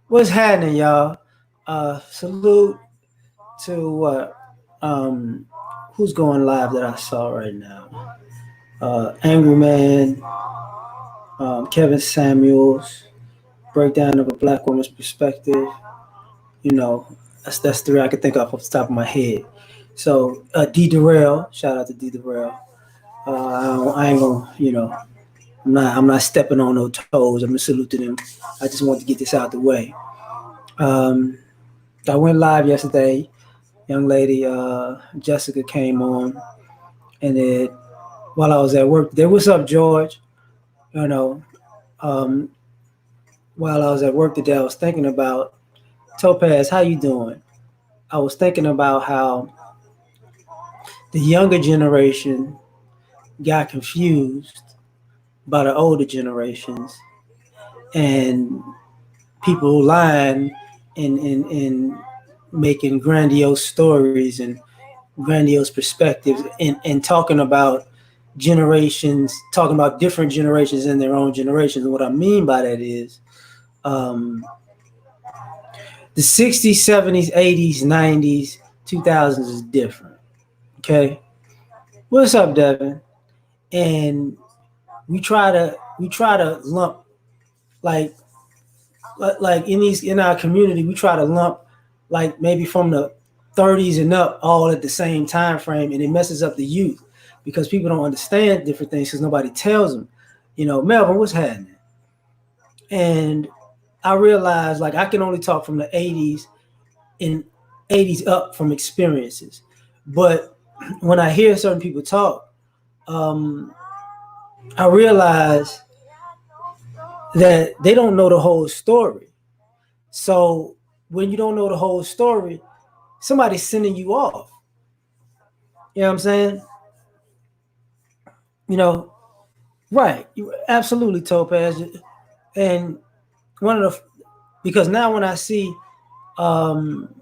What's happening, y'all? Salute to who's going live that I saw right now. Angry Man, Kevin Samuels, breakdown of a black woman's perspective. You know, that's three I could think of off the top of my head. So D Durrell, shout out to D Durrell. I ain't gonna, I'm not stepping on no toes. I'm gonna salute to them. I just want to get this out the way. Um, I went live yesterday. Young lady Jessica came on, and then while I was at work, there, what's up, George? You know, um, while I was at work today, I was thinking about Topaz. How you doing? I was thinking about how the younger generation got confused by the older generations, and people lying and making grandiose stories and grandiose perspectives and talking about generations, talking about different generations in their own generations. And what I mean by that is um, the 60s, 70s, 80s, 90s, 2000s is different. Okay. What's up, Devin? And we try to lump like like in our community, we try to lump like maybe from the 30s and up all at the same time frame, and it messes up the youth because people don't understand different things because nobody tells them. Melvin, what's happening? And I realized like I can only talk from the 80s and 80s up from experiences, but when I hear certain people talk, um, I realize that they don't know the whole story. So when you don't know the whole story, somebody's sending you off. You know what I'm saying? You know, right? Absolutely, Topaz. And one of the because now when I see um,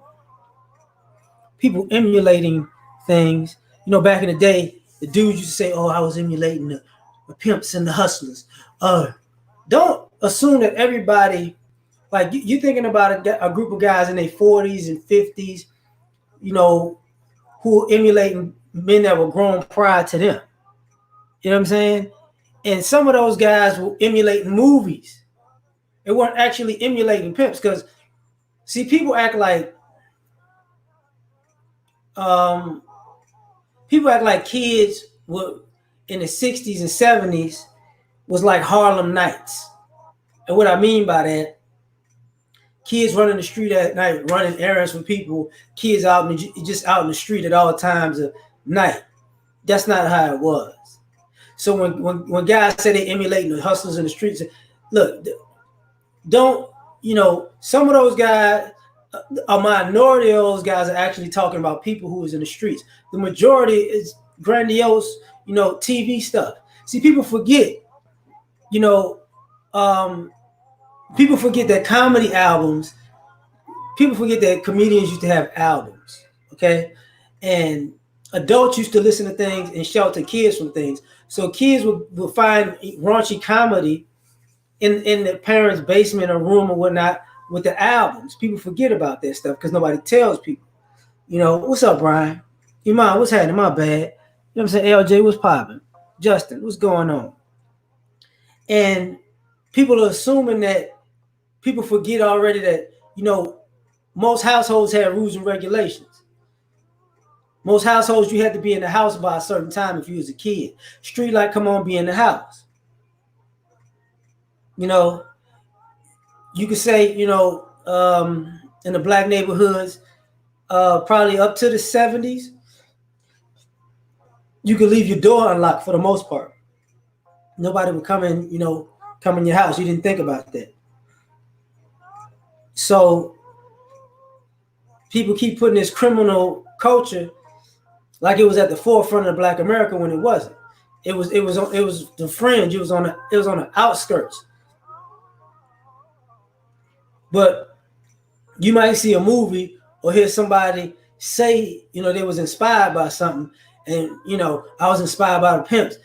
people emulating things, back in the day, the dudes used to say, "Oh, I was emulating the pimps and the hustlers." Don't assume that everybody like you thinking about a group of guys in their 40s and 50s, you know, who are emulating men that were grown prior to them. You know what I'm saying? And some of those guys were emulating movies. They weren't actually emulating pimps because see, um, people act like kids were in the 60s and 70s was like Harlem Nights. And what I mean by that, kids running the street at night, running errands for people, kids just out in the street at all times of night. That's not how it was. So when guys say they emulating the hustlers in the streets, look, don't some of those guys, a minority of those guys are actually talking about people who was in the streets. The majority is grandiose, TV stuff. See, you know, um, people forget that comedy albums. People forget that comedians used to have albums. Okay, and adults used to listen to things and shelter kids from things. So kids would find raunchy comedy in the parents' basement or room or whatnot with the albums. People forget about that stuff because nobody tells people. What's up, Brian? Iman, what's happening? My bad. You know what I'm saying? LJ, what's popping? Justin, what's going on? And people are assuming that people forget already that, most households have rules and regulations. Most households, you had to be in the house by a certain time if you was a kid. Street light, come on, be in the house. You know, you could say, in the black neighborhoods, probably up to the 70s, you could leave your door unlocked for the most part. Nobody would come in your house. You didn't think about that. So people keep putting this criminal culture like it was at the forefront of Black America when it wasn't. It was the fringe. It was on the outskirts. But you might see a movie or hear somebody say, they was inspired by something, and I was inspired by the pimps.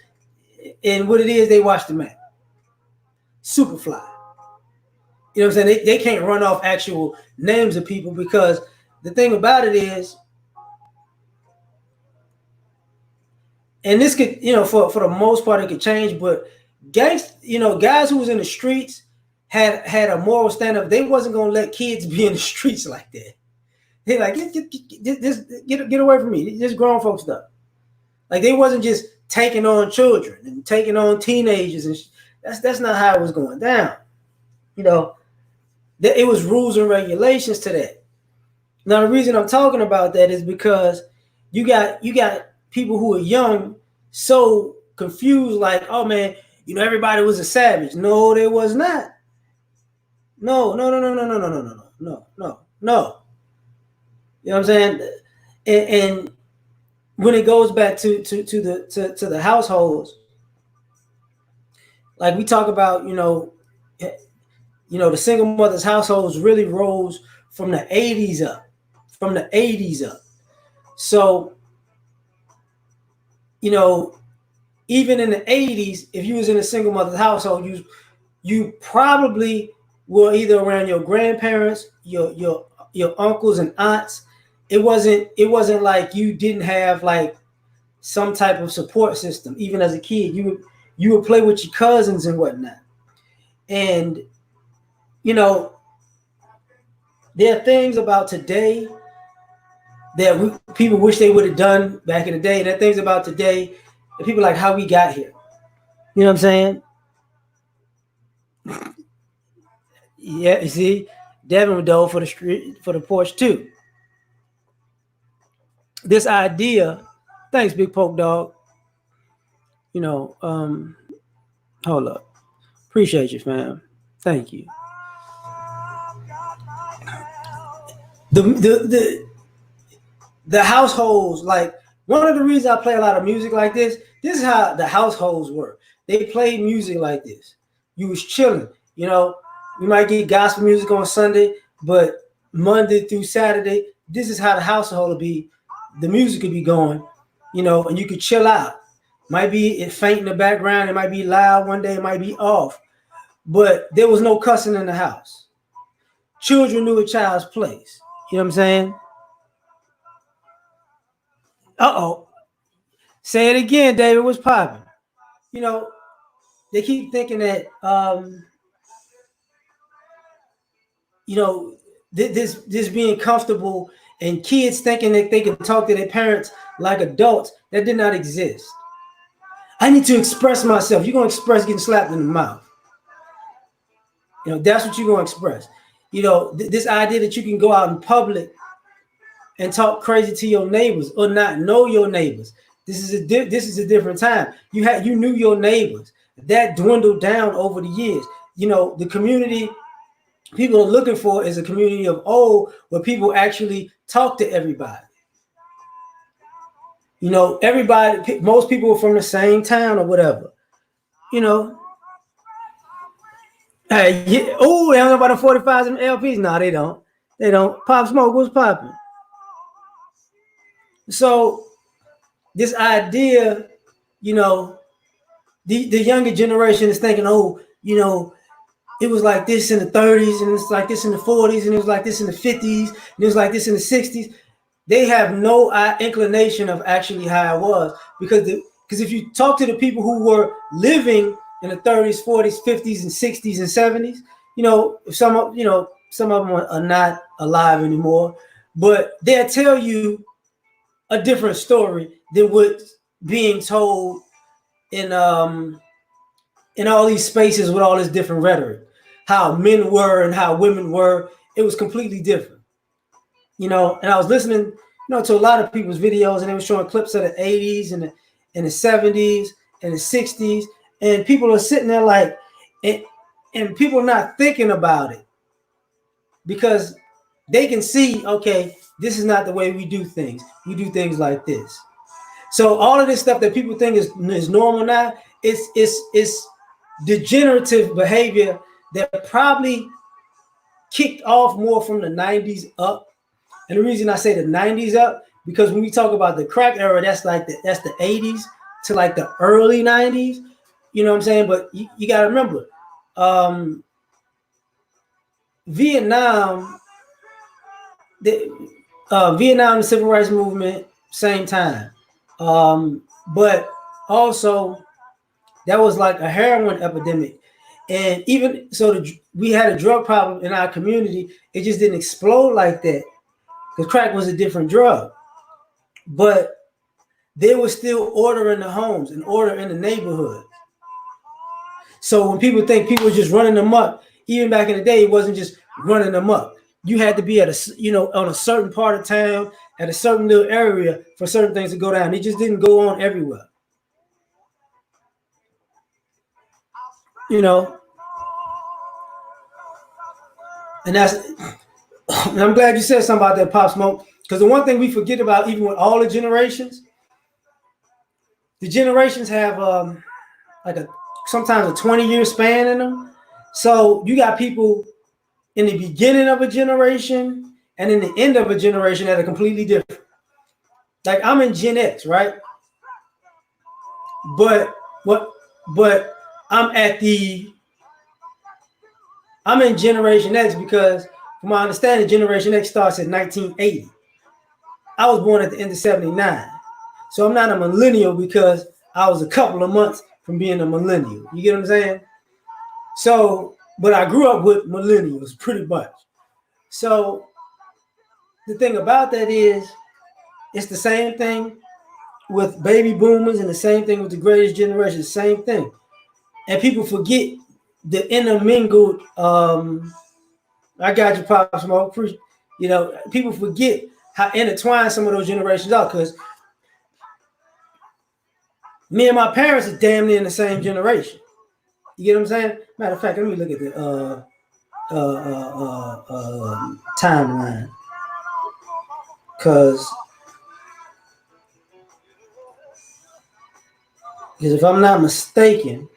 And what it is, they watch the man. Superfly. You know what I'm saying? They can't run off actual names of people because the thing about it is, and this could, for the most part, it could change, but guys who was in the streets had a moral stand up. They wasn't gonna let kids be in the streets like that. They like get away from me. This grown folks stuff. Like they wasn't just taking on children and taking on teenagers, and that's not how it was going down. It was rules and regulations to that. Now the reason I'm talking about that is because you got people who are young so confused, like, oh man, everybody was a savage. No, they was not. No. You know what I'm saying? And when it goes back to the households, like we talk about, the single mother's households really rose from the 80s up. So, even in the 80s, if you was in a single mother's household, you probably were either around your grandparents, your uncles and aunts. It wasn't like you didn't have like some type of support system. Even as a kid, you would play with your cousins and whatnot. And there are things about today that people wish they would have done back in the day. And there are things about today that people like how we got here. You know what I'm saying? Yeah, you see, Devin would dove for the porch too. This idea, thanks, Big Poke Dog. Hold up. Appreciate you, fam. Thank you. The households, like one of the reasons I play a lot of music like this is how the households work. They play music like this. You was chilling, you might get gospel music on Sunday, but Monday through Saturday, this is how the household will be. The music could be going, and you could chill out. Might be it faint in the background. It might be loud one day. It might be off. But there was no cussing in the house. Children knew a child's place. You know what I'm saying? Uh-oh. Say it again, David. What's popping? They keep thinking that, this being comfortable and kids thinking that they can talk to their parents like adults, that did not exist. I need to express myself. You're going to express getting slapped in the mouth. That's what you're going to express. This idea that you can go out in public and talk crazy to your neighbors or not know your neighbors. This is a different time. You knew your neighbors. That dwindled down over the years. The community people are looking for is a community of old where people actually talk to everybody. Everybody, most people are from the same town or whatever. Hey, yeah, oh, they don't know about the 45s and LPs. No, they don't. They don't. Pop Smoke was popping. So this idea, the younger generation is thinking, oh, it was like this in the 30s, and it's like this in the 40s, and it was like this in the 50s, and it was like this in the 60s. They have no inclination of actually how it was, because if you talk to the people who were living in the 30s, 40s, 50s, and 60s and 70s, some of them are not alive anymore, but they'll tell you a different story than what's being told in all these spaces with all this different rhetoric. How men were and how women were, it was completely different. And I was listening, to a lot of people's videos, and they were showing clips of the 80s and the 70s and the 60s, and people are sitting there like, and people are not thinking about it because they can see, okay, this is not the way we do things. We do things like this. So all of this stuff that people think is normal now, it's degenerative behavior that probably kicked off more from the 90s up. And the reason I say the 90s up, because when we talk about the crack era, that's the 80s to like the early 90s. You know what I'm saying? But you got to remember, Vietnam, Vietnam, the civil rights movement, same time. But also that was like a heroin epidemic. And even so, we had a drug problem in our community. It just didn't explode like that because crack was a different drug. But there was still order in the homes and order in the neighborhood. So when people think people were just running them up, even back in the day, it wasn't just running them up. You had to be at on a certain part of town, at a certain little area for certain things to go down. It just didn't go on everywhere. You know, and and I'm glad you said something about that, Pop Smoke, because the one thing we forget about, even with all the generations have like sometimes a 20-year span in them. So you got people in the beginning of a generation and in the end of a generation that are completely different. Like I'm in Gen X, right? But what? But I'm at the I'm in Generation X because, from my understanding, Generation X starts in 1980. I was born at the end of '79, so I'm not a millennial because I was a couple of months from being a millennial. You get what I'm saying? So, but I grew up with millennials pretty much. So the thing about that is, it's the same thing with baby boomers and the same thing with the greatest generation. Same thing, and people forget the intermingled. I got you, Pop Smoke. People forget how intertwined some of those generations are because me and my parents are damn near in the same generation. You get what I'm saying? Matter of fact, let me look at the timeline because if I'm not mistaken,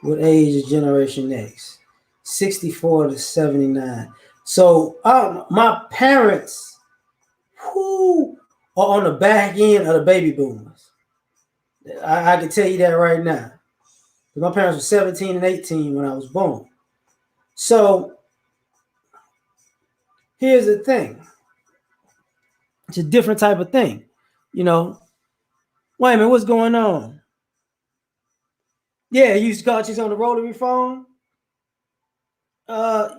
what age is Generation X? 64 to 79. So my parents, who are on the back end of the baby boomers. I can tell you that right now. My parents were 17 and 18 when I was born. So here's the thing. It's a different type of thing. Wait a minute, what's going on? Yeah, you got you on the rotary phone? Yeah,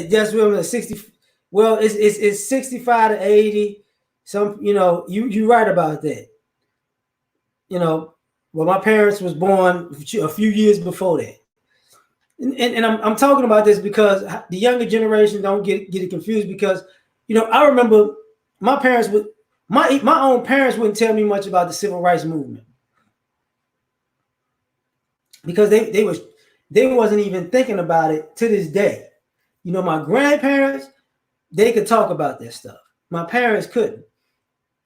that's what 60. Well, it's 65 to 80. You right about that. Well, my parents was born a few years before that. And I'm talking about this because the younger generation don't get it confused because, I remember my parents would, my own parents wouldn't tell me much about the civil rights movement because they wasn't even thinking about it to this day. My grandparents, they could talk about this stuff. My parents couldn't.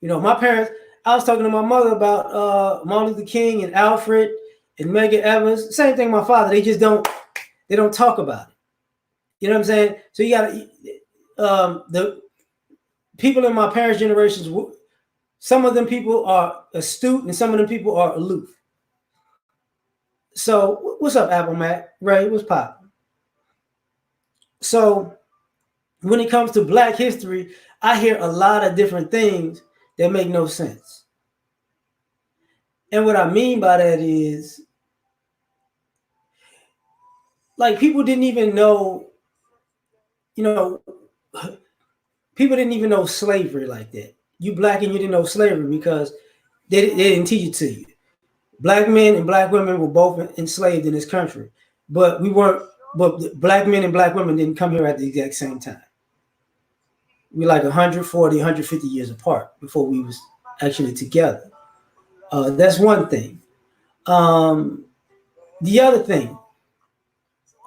My parents, I was talking to my mother about Martin Luther King and Alfred and Medgar Evers. Same thing my father. They don't talk about it. You know what I'm saying? So you got the people in my parents' generations, some of them people are astute and some of them people are aloof. So what's up, Apple Mac? Ray, what's poppin'? So when it comes to Black history, I hear a lot of different things that make no sense. And what I mean by that is, like, people didn't even know, people didn't even know slavery like that. You Black and you didn't know slavery because they didn't teach it to you. Black men and Black women were both enslaved in this country, but we weren't. But Black men and Black women didn't come here at the exact same time. We're like 140, 150 years apart before we was actually together. That's one thing. The other thing,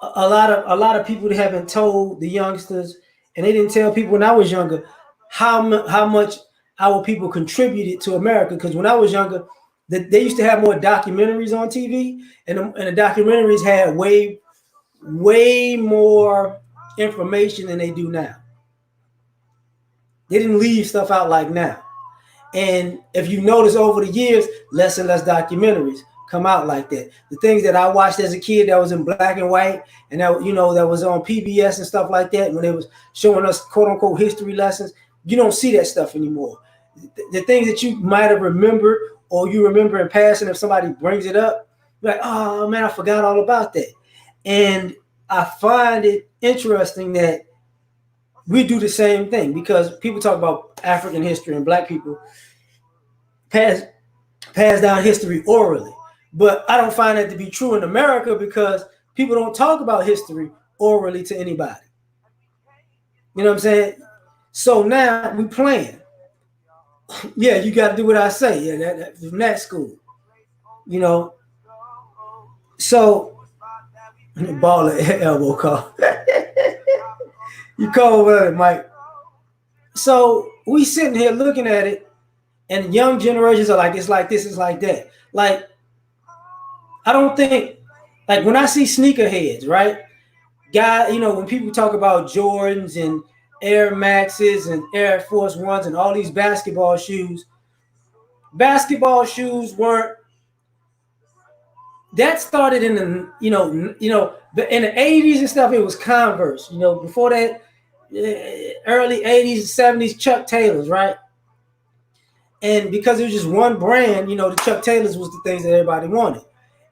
a lot of people haven't told the youngsters, and they didn't tell people when I was younger how much our people contributed to America. Because when I was younger, they used to have more documentaries on TV, and the documentaries had way more information than they do now. They didn't leave stuff out like now. And if you notice over the years, less and less documentaries come out like that. The things that I watched as a kid that was in black and white, and that that was on PBS and stuff like that when they was showing us quote unquote history lessons. You don't see that stuff anymore. The things that you might have remembered or you remember in passing, if somebody brings it up, you're like, oh man, I forgot all about that. And I find it interesting that we do the same thing because people talk about African history and black people pass down history orally. But I don't find that to be true in America because people don't talk about history orally to anybody. You know what I'm saying? So now we playing. Yeah, you got to do what I say. Yeah, from that school. You know. So ball at elbow call. You call over it, Mike. So we sitting here looking at it, and young generations are like, it's like this, it's like that. Like, I don't think, like when I see sneakerheads, right? Guy, when people talk about Jordans and Air Maxes and Air Force Ones and all these basketball shoes weren't. That started in the in the 80s and stuff. It was Converse. Before that, early 80s, 70s, Chuck Taylors, right? And because it was just one brand, the Chuck Taylors was the things that everybody wanted.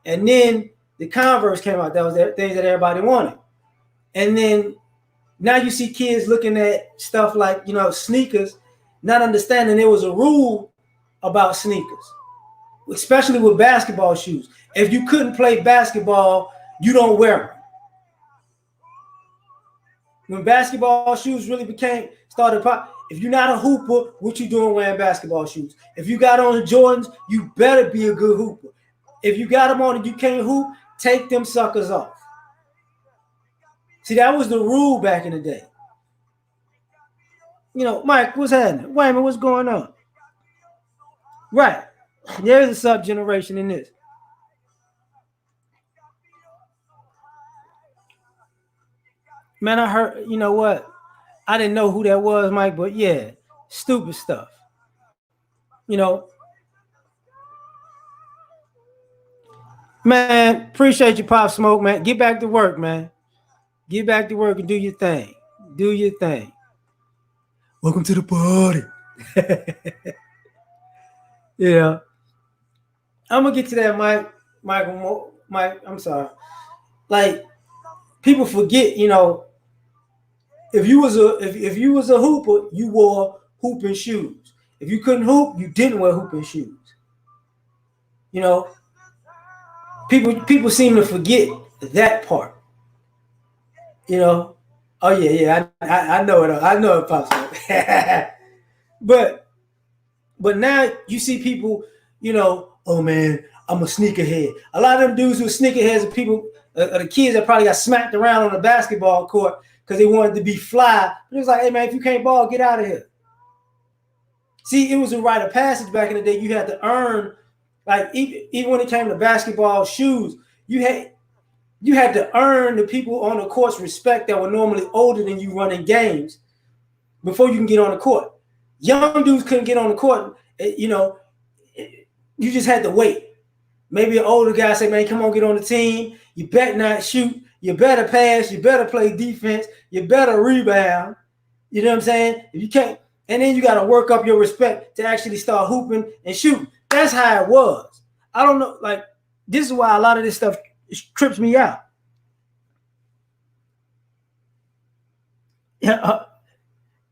And then the Converse came out. That was the things that everybody wanted. And then now you see kids looking at stuff like, sneakers, not understanding there was a rule about sneakers, especially with basketball shoes. If you couldn't play basketball, you don't wear them. When basketball shoes really started pop, if you're not a hooper, what you doing wearing basketball shoes? If you got on the Jordans, you better be a good hooper. If you got them on and you can't hoop, take them suckers off. See, that was the rule back in the day. Mike, what's happening? Wayman, what's going on? Right. There's a sub-generation in this. Man, I heard, you know what? I didn't know who that was, Mike, but yeah, stupid stuff. Man, appreciate you, Pop Smoke, man. Get back to work, man. Get back to work and do your thing. Do your thing. Welcome to the party. Yeah. I'm gonna get to that, Mike, I'm sorry. Like, people forget, if you was a hooper, you wore hooping shoes. If you couldn't hoop, you didn't wear hooping shoes. You know, people seem to forget that part. Oh yeah, I know it. I know it pops up. but now you see people, oh man, I'm a sneakerhead. A lot of them dudes who are sneakerheads are people, the kids that probably got smacked around on the basketball court because they wanted to be fly. But it was like, hey man, if you can't ball, get out of here. See, it was a rite of passage back in the day. You had to earn, like even when it came to basketball shoes, you had to earn the people on the court's respect that were normally older than you running games before you can get on the court. Young dudes couldn't get on the court. You just had to wait. Maybe an older guy say, man, come on, get on the team. You better not shoot. You better pass. You better play defense. You better rebound. You know what I'm saying? If you can't, and then you got to work up your respect to actually start hooping and shooting. That's how it was. I don't know. Like, this is why a lot of this stuff trips me out. Yeah,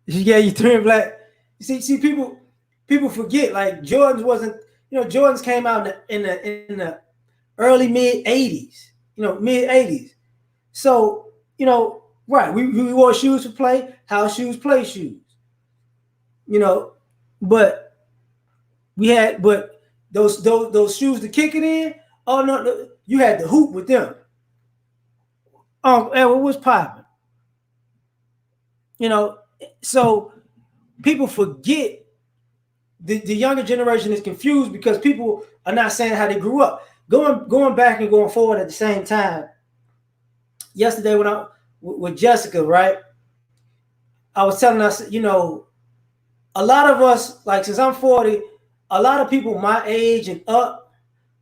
you turn black. See, people forget. Like Jordans wasn't. Jordans came out in the early mid '80s. Mid '80s. So right. We wore shoes for play. House shoes, play shoes. But those shoes to kick it in. Oh no, you had to hoop with them. Oh, what was popping? So people forget. The younger generation is confused because people are not saying how they grew up. Going back and going forward at the same time. Yesterday when I with Jessica, right? I was telling us, a lot of us, like since I'm 40, a lot of people my age and up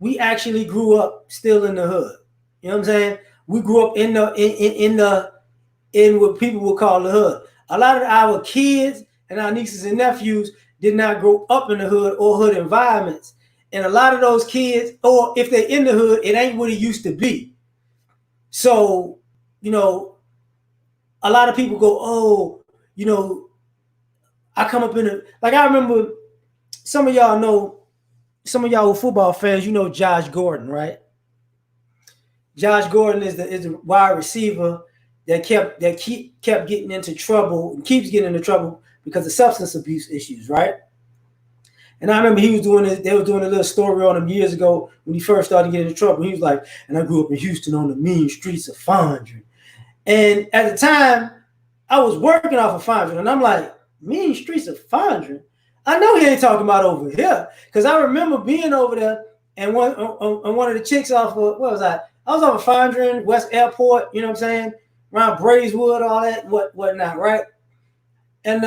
we actually grew up still in the hood. You know what I'm saying? We grew up in what people would call the hood. A lot of our kids and our nieces and nephews did not grow up in the hood or hood environments. And a lot of those kids, or if they're in the hood, it ain't what it used to be. So, you know, a lot of people go, oh, you know, I come up in a, like I remember some of y'all know, some of y'all who football fans, you know Josh Gordon, right? Josh Gordon is the wide receiver that kept getting into trouble and keeps getting into trouble because of substance abuse issues, right? And I remember he was doing it. They were doing a little story on him years ago when he first started getting into trouble. He was like, "And I grew up in Houston on the mean streets of Fondren." And at the time, I was working off of Fondren, and I'm like, "Mean streets of Fondren." I know he ain't talking about over here because I remember being over there and one of the chicks off of what was I? I was off of Fondren, West Airport. You know what I'm saying? Around Braeswood, all that, whatnot, right? And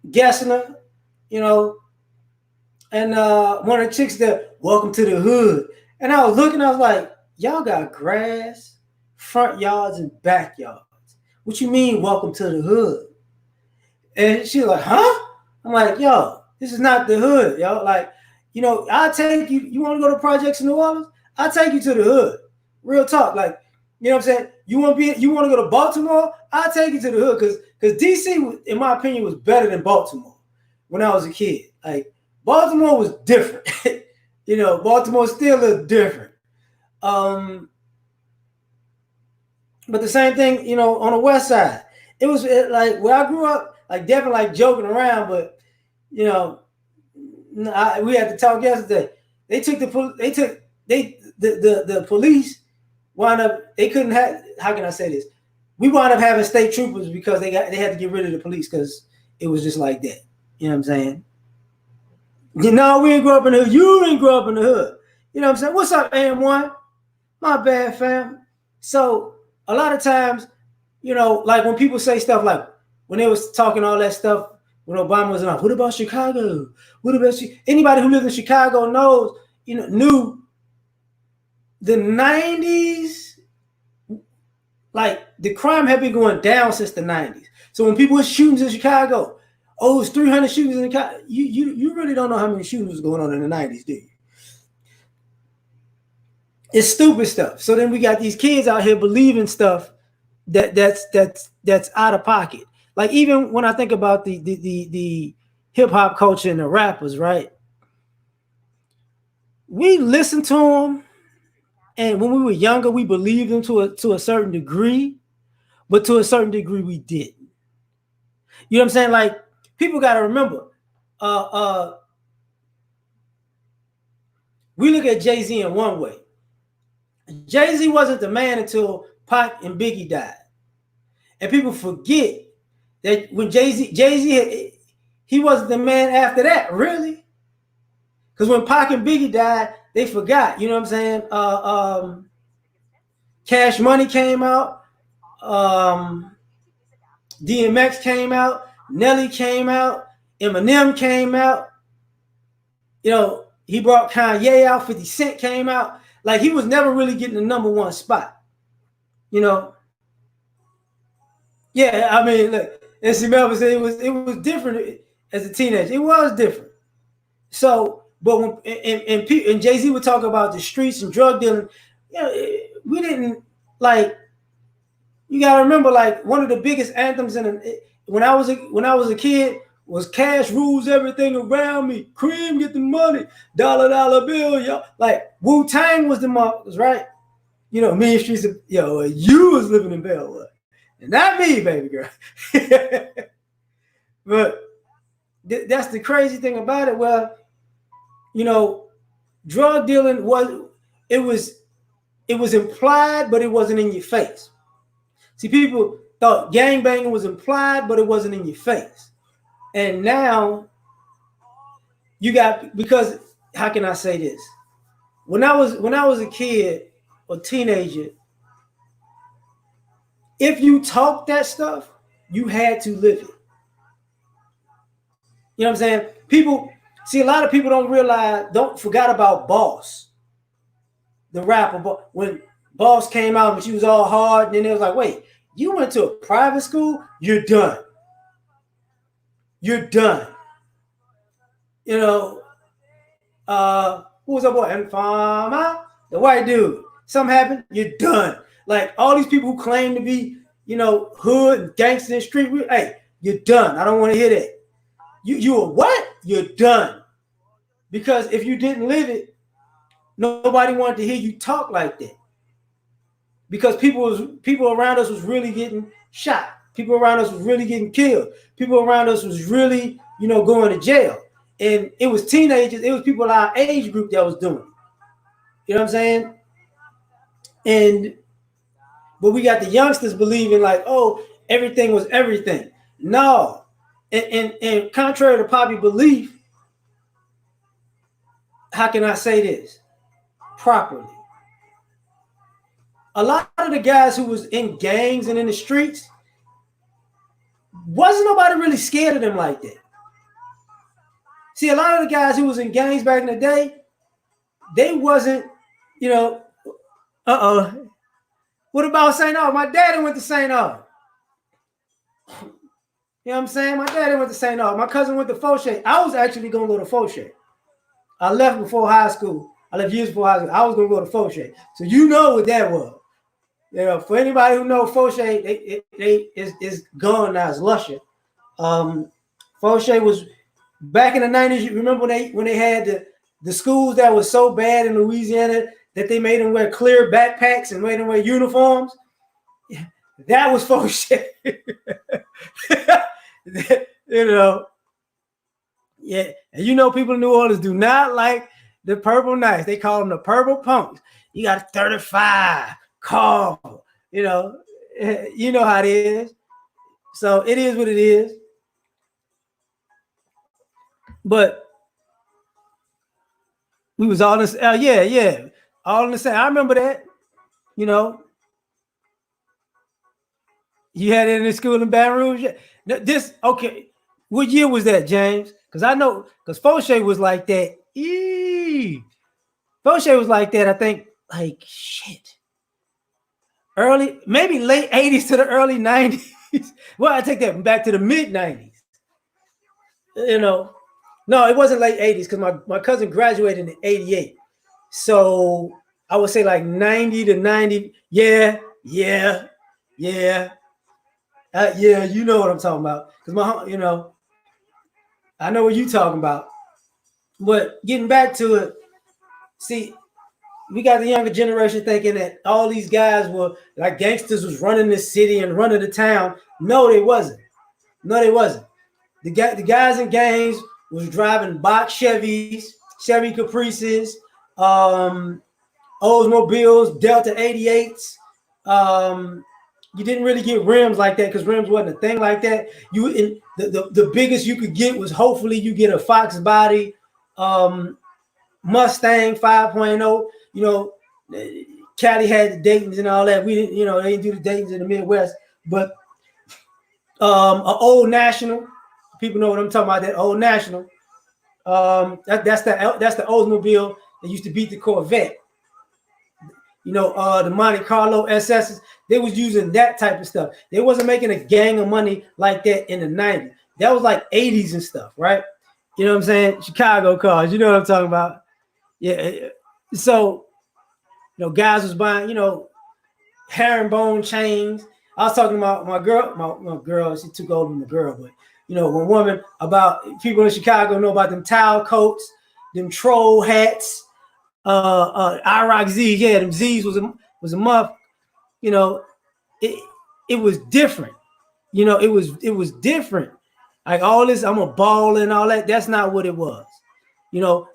Gessner, you know, and one of the chicks there, welcome to the hood. And I was looking, I was like, y'all got grass, front yards, and backyards. What you mean, welcome to the hood? And she was like, huh? I'm like, yo, this is not the hood, yo. Like, you know, I'll take you. You want to go to projects in New Orleans? I'll take you to the hood. Real talk. Like, you know what I'm saying? You want to go to Baltimore? I'll take you to the hood because DC, in my opinion, was better than Baltimore when I was a kid. Like, Baltimore was different. You know, Baltimore still is different. But the same thing, you know, on the west side. It was like where I grew up, like definitely like joking around, but you know, we had to talk yesterday. The police wound up. They couldn't have. How can I say this? We wound up having state troopers because they had to get rid of the police because it was just like that. You know what I'm saying? You know, we didn't grow up in the hood. You didn't grow up in the hood. You know what I'm saying? What's up, AM1? My bad, fam. So a lot of times, you know, like when people say stuff like when they was talking all that stuff when Obama was on, what about Chicago? What about anybody who lives in Chicago knows, you know, knew the 90s, like the crime had been going down since the 90s. So when people were shootings in Chicago, oh, it's 300 shootings in Chicago. You really don't know how many shootings was going on in the 90s, do you? It's stupid stuff. So then we got these kids out here believing stuff that's out of pocket. Like even when I think about the hip hop culture and the rappers, right? We listened to them, and when we were younger, we believed them to a certain degree, but to a certain degree, we didn't. You know what I'm saying? Like people got to remember, uh, uh, we look at Jay-Z in one way. Jay-Z wasn't the man until Pac and Biggie died. And people forget that when Jay-Z, he wasn't the man after that, really. Because when Pac and Biggie died, they forgot. You know what I'm saying? Cash Money came out. DMX came out. Nelly came out. Eminem came out. You know, he brought Kanye out. 50 Cent came out. Like he was never really getting the number one spot. You know. Yeah, I mean, look, and see, Melvin said it was different as a teenager. It was different. So, but when and Jay Z would talk about the streets and drug dealing, you know, we didn't like. You gotta remember, like one of the biggest anthems when I was a kid was "Cash rules everything around me." Cream get the money, dollar dollar bill, yo. Like Wu Tang was the markers, right? You know, Mean Streets of you was living in Bellwood, and not me, baby girl. But that's the crazy thing about it. Well, you know, drug dealing it was it was implied, but it wasn't in your face. See, people thought gang banging was implied, but it wasn't in your face. And now you got because how can I say this? When I was a kid or teenager, if you talk that stuff, you had to live it. You know what I'm saying? People see a lot of people don't forgot about boss. the rapper, but when Boss came out and she was all hard, and then it was like, wait, you went to a private school? You're done. You're done. You know, who was that boy? And Farmer, the white dude. Something happened, you're done. Like all these people who claim to be, hood and gangster and street, hey, you're done. I don't want to hear that. You were what? You're done. Because if you didn't live it, nobody wanted to hear you talk like that. Because people around us was really getting shot. People around us was really getting killed. People around us was really, going to jail. And it was teenagers, it was people our age group that was doing it. You know what I'm saying? But we got the youngsters believing like, oh, everything was everything. No. And contrary to popular belief, how can I say this properly? A lot of the guys who was in gangs and in the streets, wasn't nobody really scared of them like that. See, a lot of the guys who was in gangs back in the day, they wasn't, What about St. Aug? My daddy went to St. Aug. You know what I'm saying? My daddy went to St. Aug. My cousin went to Fauché. I was actually going to go to Fauché. I left before high school. I left years before high school. I was going to go to Fauché. So you know what that was. For anybody who knows Fauché, it's gone now. It's Lusher. Fauché was back in the 90s. You remember when they had the schools that was so bad in Louisiana that they made them wear clear backpacks and made them wear uniforms? That was Fauché. Yeah, and people in New Orleans do not like the Purple Knights. They call them the Purple Punks. You got a 35 call. You know how it is. So it is what it is. But we was all in the all in the same. I remember that. You had it in the school in Baton Rouge. Okay. What year was that, James? Because I know, because Fauché was like that. Fauché was like that, I think, like, shit. Maybe late 80s to the early 90s. Well, I take that back to the mid 90s. No, it wasn't late 80s because my cousin graduated in 88. So I would say like 90 to 90. Yeah. You know what I'm talking about. Because I know what you're talking about. But getting back to it, see, we got the younger generation thinking that all these guys were like gangsters was running the city and running the town. No, they wasn't. The guys in gangs was driving box Chevys, Chevy Caprices, Oldsmobiles, Delta 88s. You didn't really get rims like that because rims wasn't a thing like that. The biggest you could get was hopefully you get a Fox body, Mustang 5.0. Cali had the Daytons and all that. We didn't, they didn't do the Daytons in the Midwest, but an Old National. People know what I'm talking about. That Old National. That's the Oldsmobile that used to beat the Corvette. The Monte Carlo SSs, they was using that type of stuff. They wasn't making a gang of money like that in the 90s. That was like 80s and stuff, right? You know what I'm saying? Chicago cars, you know what I'm talking about? Yeah. So, guys was buying, herringbone chains. I was talking about my girl, she took over my girl, but one woman about people in Chicago know about them towel coats, them troll hats, IROC Z's. Yeah, them Z's was a muff. It was different. It was different. Like all this, I'm a ball and all that. That's not what it was.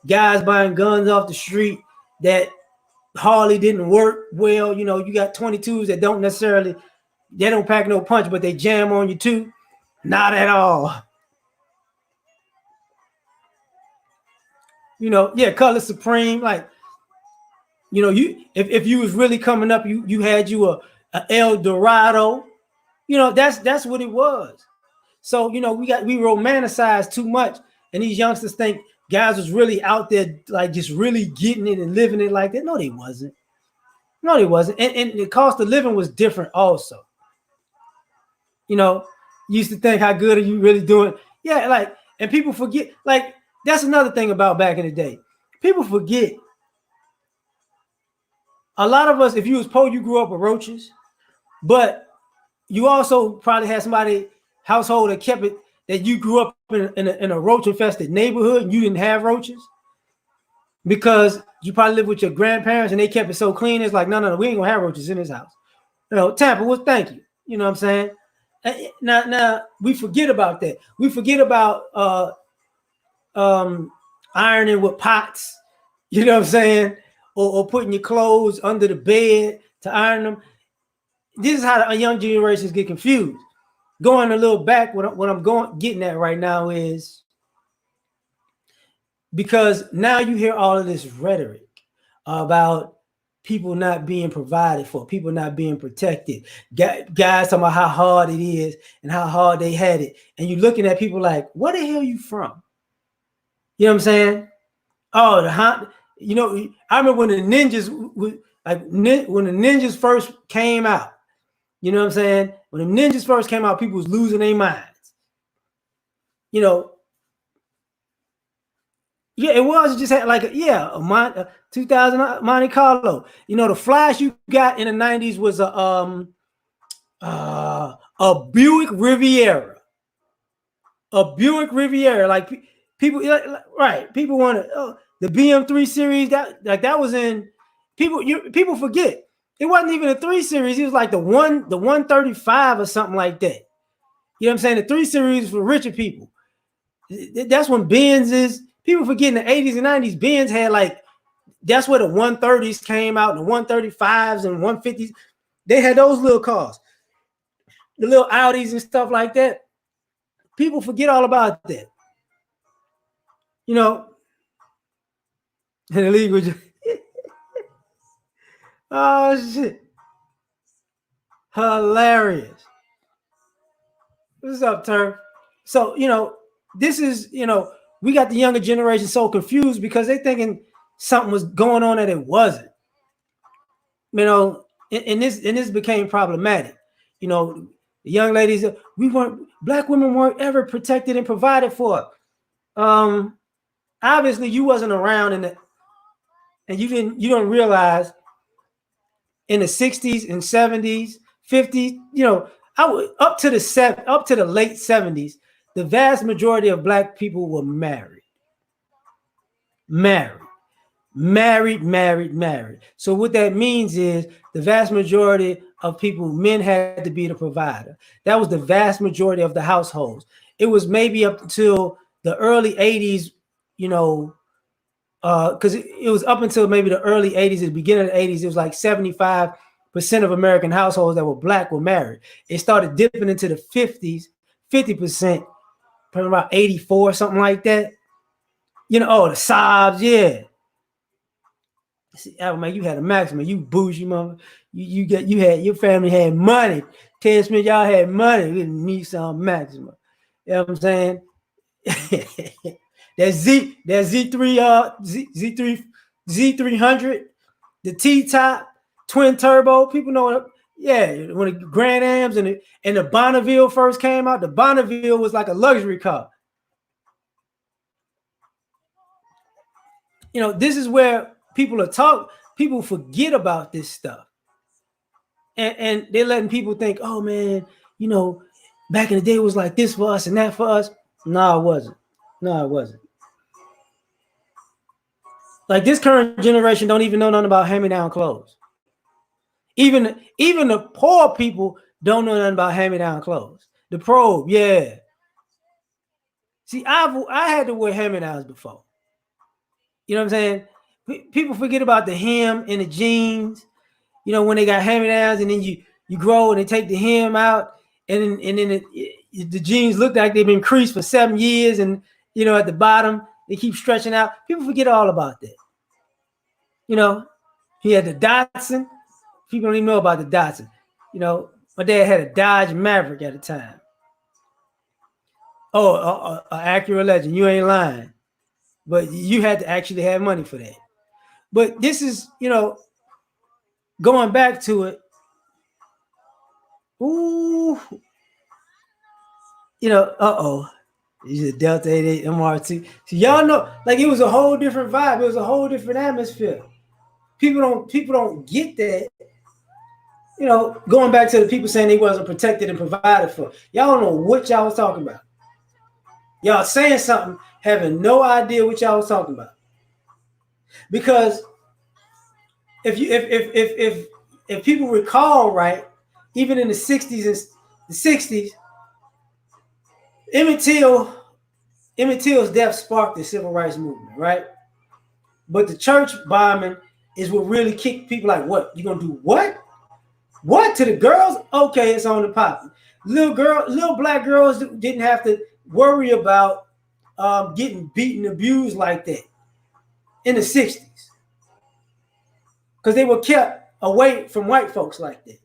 Guys buying guns off the street that hardly didn't work well. You got 22s that they don't pack no punch, but they jam on you too. Not at all. Color Supreme. Like, if you was really coming up, you had a El Dorado. That's what it was. So, we romanticized too much, and these youngsters think guys was really out there, like just really getting it and living it like that. No, they wasn't. No, it wasn't. And the cost of living was different also. You know, you used to think how good are you really doing? Yeah, like, and people forget, like, that's another thing about back in the day. People forget. A lot of us, if you was poor, you grew up with roaches, but you also probably had somebody household that kept it, that you grew up in a roach infested neighborhood and you didn't have roaches because you probably lived with your grandparents and they kept it so clean. It's like, no, we ain't gonna have roaches in this house. You know, Tampa, well, thank you. You know what I'm saying? Now we forget about that. We forget about um, ironing with pots. You know what I'm saying? Or putting your clothes under the bed to iron them. This is how the young generations get confused. Going a little back, what I'm going getting at right now is because now you hear all of this rhetoric about people not being provided for, people not being protected, guys talking about how hard it is and how hard they had it, and you're looking at people like, where the hell are you from? You know what I'm saying? Oh, you know, I remember when the ninjas, when the ninjas first came out. You know what I'm saying? When the ninjas first came out, people was losing their minds. You know, yeah, it was. It just had like a 2000 Monte Carlo. You know, the flash you got in the 90s was a Buick Riviera. A Buick Riviera. Like people, right? People wanted the BM3 series. That was in people forget. It wasn't even a 3 series. It was like the 135 or something like that. You know what I'm saying? The 3 series for richer people. That's when Benz is. People forget in the 80s and 90s, Benz had like, that's where the 130s came out, and the 135s and 150s. They had those little cars, the little Audis and stuff like that. People forget all about that. You know, and the league was just, oh shit, hilarious. What's up, Turf? So, you know, this is, you know, we got the younger generation so confused because they thinking something was going on that it wasn't. You know, and this became problematic. You know, the young ladies, black women weren't ever protected and provided for. Um, Obviously you wasn't around and you don't realize in the 60s and 70s, 50s, you know, up to the late 70s, the vast majority of black people were married. Married. Married. So what that means is the vast majority of people, men had to be the provider. That was the vast majority of the households. It was maybe up until the early 80s, you know, because it was up until maybe the early 80s, at the beginning of the 80s, it was like 75% of American households that were black were married. It started dipping into the 50%, probably about 84, something like that. You know, oh, the Sobs, yeah. See, oh, man, you had a maximum. You bougie mother. You had your family had money. Ted Smith, y'all had money. We didn't need some maximum. You know what I'm saying? that Z3 Z300, the T top, twin turbo. People know it. Yeah, when the Grand Ams and the Bonneville first came out, the Bonneville was like a luxury car. You know, this is where people forget about this stuff. And they're letting people think, oh man, you know, back in the day it was like this for us and that for us. No, it wasn't. No, it wasn't. Like this current generation don't even know nothing about hand-me-down clothes. Even the poor people don't know nothing about hand-me-down clothes. The probe, yeah. See, I had to wear hand-me-downs before. You know what I'm saying? People forget about the hem and the jeans. You know, when they got hand-me-downs and then you grow and they take the hem out and then the jeans look like they've been creased for 7 years and, you know, at the bottom they keep stretching out. People forget all about that. You know, he had the Datsun. People don't even know about the Datsun. You know, my dad had a Dodge Maverick at the time. Oh, Acura Legend. You ain't lying. But you had to actually have money for that. But this is, you know, going back to it, ooh, He's a Delta 88 MR2. So y'all know, like it was a whole different vibe. It was a whole different atmosphere. People don't get that. Going back to the people saying they wasn't protected and provided for. Y'all don't know what y'all was talking about. Y'all saying something, having no idea what y'all was talking about. Because if people recall right, even in the 60s and the 60s, Emmett Till's death sparked the civil rights movement, right? But the church bombing is what really kicked people like, what? You gonna do what? What to the girls? Okay, it's on the pop. Little black girls didn't have to worry about getting beaten, abused like that in the 60s because they were kept away from white folks like that.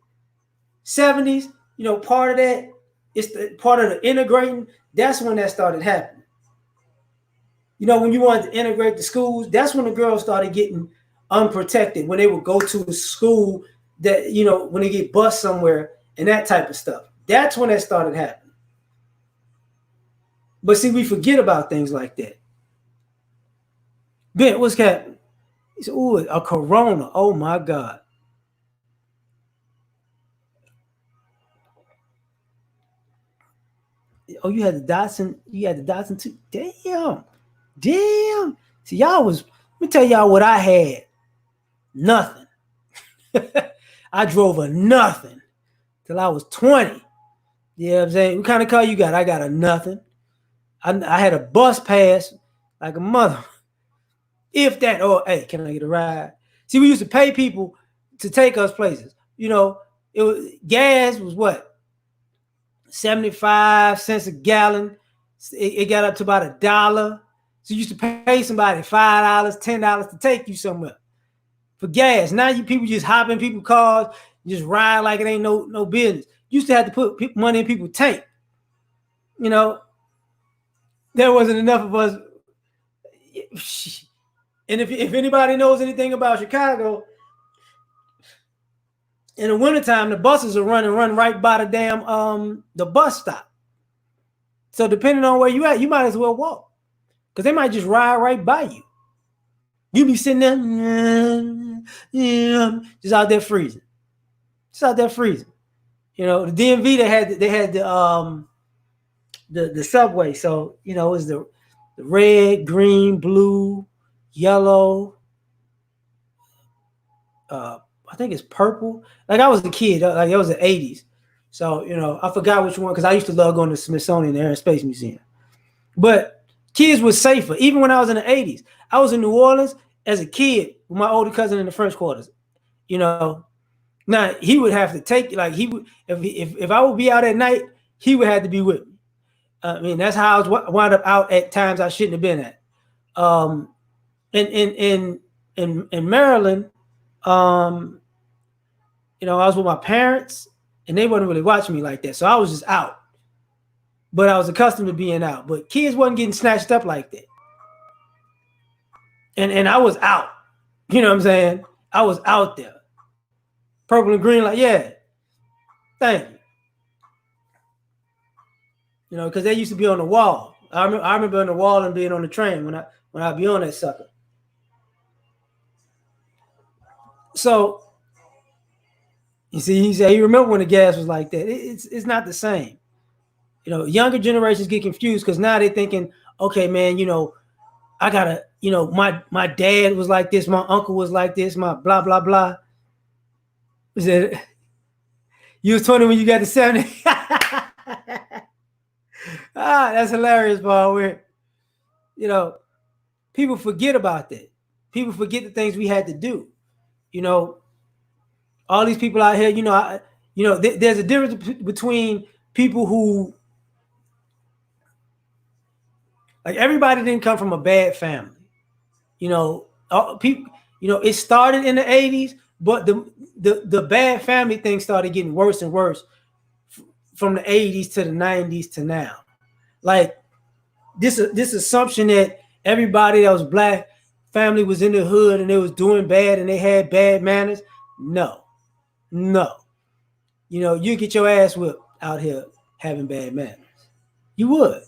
70s, part of that, it's the part of the integrating. That's when that started happening. When you wanted to integrate the schools, that's when the girls started getting unprotected, when they would go to a school that, when they get bused somewhere and that type of stuff. That's when that started happening. But see, we forget about things like that. Ben, what's happening? He said, ooh, a Corona. Oh my God. Oh, you had the Datsun. You had the Datsun too. Damn. See, let me tell y'all what I had. Nothing. I drove a nothing till I was 20. You know what I'm saying? What kind of car you got? I got a nothing. I had a bus pass like a mother. If that, hey, can I get a ride? See, we used to pay people to take us places. Gas was what? 75 cents a gallon. It got up to about $1. So you used to pay somebody $5, $10 to take you somewhere for gas. Now people just hop in people's cars, just ride like it ain't no business. You used to have to put money in people's tank. There wasn't enough of us. And if anybody knows anything about Chicago, in the wintertime, the buses are run right by the damn the bus stop. So depending on where you at, you might as well walk, because they might just ride right by you. You be sitting there, just out there freezing. The DMV they had the subway. So it was the red, green, blue, yellow. I think it's purple. Like I was a kid, like it was the 80s. So, I forgot which one, because I used to love going to the Smithsonian Air and Space Museum. But kids were safer. Even when I was in the 80s, I was in New Orleans as a kid with my older cousin in the French quarters. Now he would have to take, like he would, if I would be out at night, he would have to be with me. I mean, that's how I was wound up out at times I shouldn't have been at. In Maryland, I was with my parents, and they wasn't really watching me like that. So I was just out. But I was accustomed to being out. But kids wasn't getting snatched up like that. And I was out. You know what I'm saying? I was out there. Purple and green, like, yeah. Thank you. Because they used to be on the wall. I remember on the wall and being on the train when I'd be on that sucker. So you see, he said he remember when the gas was like that. It's not the same. Younger generations get confused because now they're thinking, okay, man, I gotta, my dad was like this, my uncle was like this, my blah blah blah. Is it? You was 20 when you got to 70. That's hilarious, Paul. People forget about that. People forget the things we had to do. All these people out here, there's a difference between people who, like, everybody didn't come from a bad family. People, it started in the 80s, but the bad family thing started getting worse and worse from the 80s to the 90s to now. Like this assumption that everybody that was black family was in the hood and they was doing bad and they had bad manners. No, no. You get your ass whipped out here having bad manners. You would.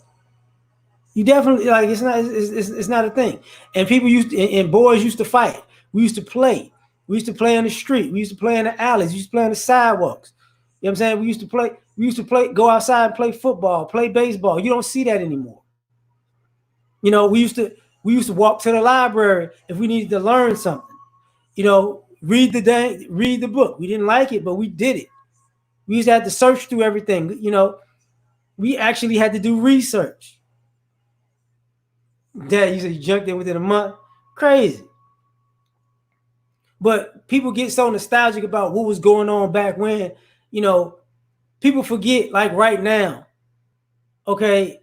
You definitely like it's not a thing. And people and boys used to fight. We used to play. We used to play on the street. We used to play in the alleys. We used to play on the sidewalks. You know what I'm saying? We used to play, go outside and play football, play baseball. You don't see that anymore. We used to walk to the library if we needed to learn something. Read the book. We didn't like it, but we did it. We used to have to search through everything. We actually had to do research. Dad, you said you jumped in within a month. Crazy. But people get so nostalgic about what was going on back when, you know, people forget, like right now. Okay,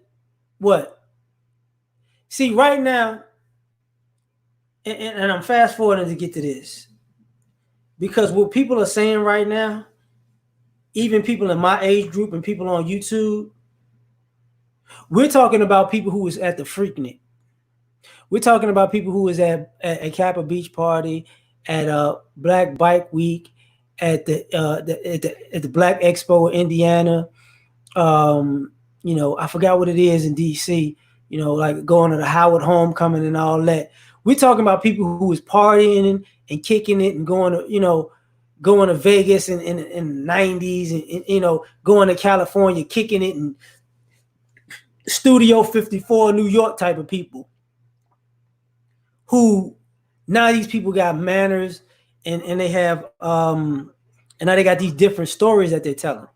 what? See, right now, and I'm fast forwarding to get to this, because what people are saying right now, even people in my age group and people on YouTube, we're talking about people who was at the Freaknik. We're talking about people who was at a Kappa Beach party, at a Black Bike Week, at the Black Expo in Indiana. I forgot what it is in DC. Like going to the Howard Homecoming and all that. We're talking about people who was partying and kicking it and going to Vegas in the 90s and going to California, kicking it, and Studio 54 New York type of people who now these people got manners and they have and now they got these different stories that they're telling.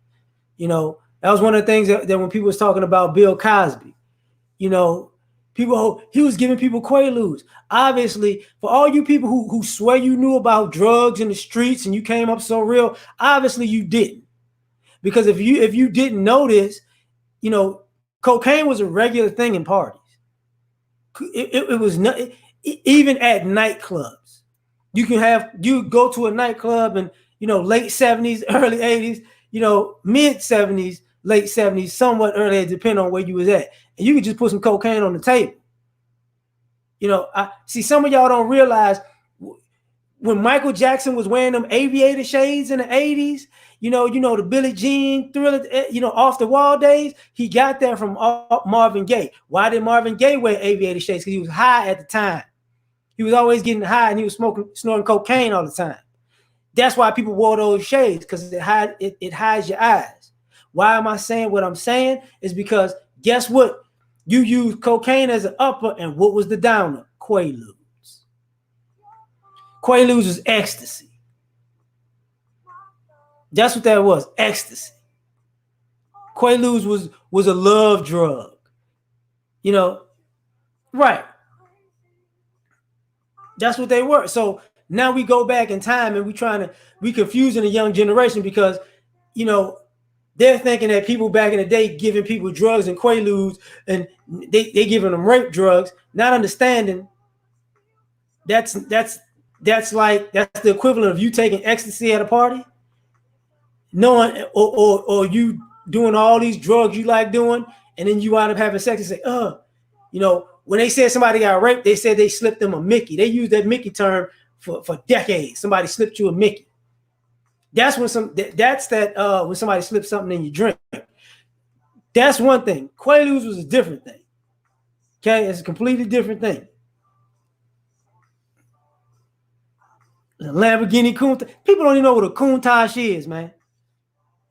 That was one of the things that when people was talking about Bill Cosby, he was giving people quaaludes. Obviously, for all you people who swear you knew about drugs in the streets and you came up so real, obviously you didn't. Because if you didn't know this, cocaine was a regular thing in parties. It was not, even at nightclubs. You go to a nightclub and late 70s, early 80s, mid 70s, late 70s, somewhat earlier, depending on where you was at. And you could just put some cocaine on the table. I see some of y'all don't realize when Michael Jackson was wearing them aviator shades in the 80s, the Billie Jean Thriller, off the wall days, he got that from Marvin Gaye. Why did Marvin Gaye wear aviator shades? Because he was high at the time. He was always getting high and he was snorting cocaine all the time. That's why people wore those shades, because it hides your eyes. Why am I saying what I'm saying? Is because guess what? You use cocaine as an upper, and what was the downer? Quaaludes. Quaaludes was ecstasy. That's what that was, ecstasy. Quaaludes was a love drug. Right. That's what they were. So now we go back in time and we confusing the young generation because, they're thinking that people back in the day giving people drugs and quaaludes and they giving them rape drugs, not understanding that's the equivalent of you taking ecstasy at a party, knowing or you doing all these drugs you like doing, and then you wind up having sex and say, when they said somebody got raped, they said they slipped them a Mickey. They used that Mickey term for decades. Somebody slipped you a Mickey. That's when when somebody slips something in your drink. That's one thing. Quaaludes was a different thing. Okay, it's a completely different thing. Lamborghini Countach. People don't even know what a Countach is, man.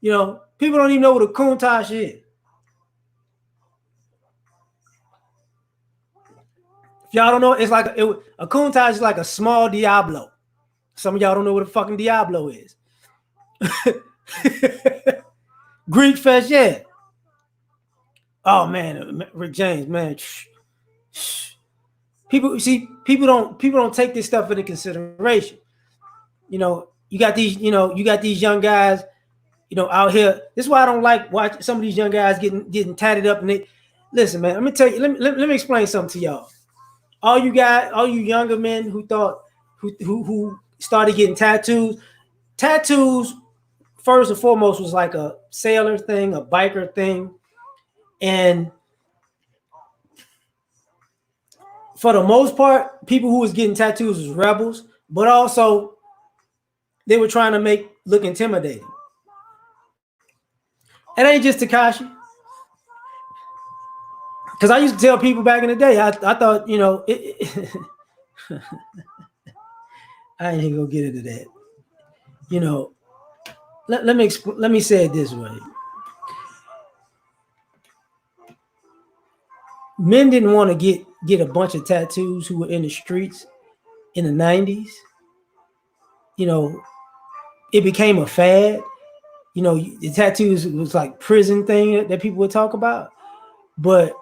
People don't even know what a Countach is. If y'all don't know, it's like a Countach is like a small Diablo. Some of y'all don't know what a fucking Diablo is. Greek Fest, yeah. Oh man, Rick James, man. People don't take this stuff into consideration. You got these young guys, out here. This is why I don't like watch some of these young guys getting tatted up. And they listen, man. Let me tell you. Let me explain something to y'all. All you younger men who started getting tattoos. Tattoos, first and foremost, was like a sailor thing, a biker thing, and for the most part, people who was getting tattoos was rebels, but also they were trying to make look intimidating. It ain't just Takashi. Because I used to tell people back in the day, I thought, I ain't even gonna get into that. You know, let me say it this way. Men didn't want to get a bunch of tattoos who were in the streets in the 90s. You know, it became a fad. The tattoos was like prison thing that people would talk about. But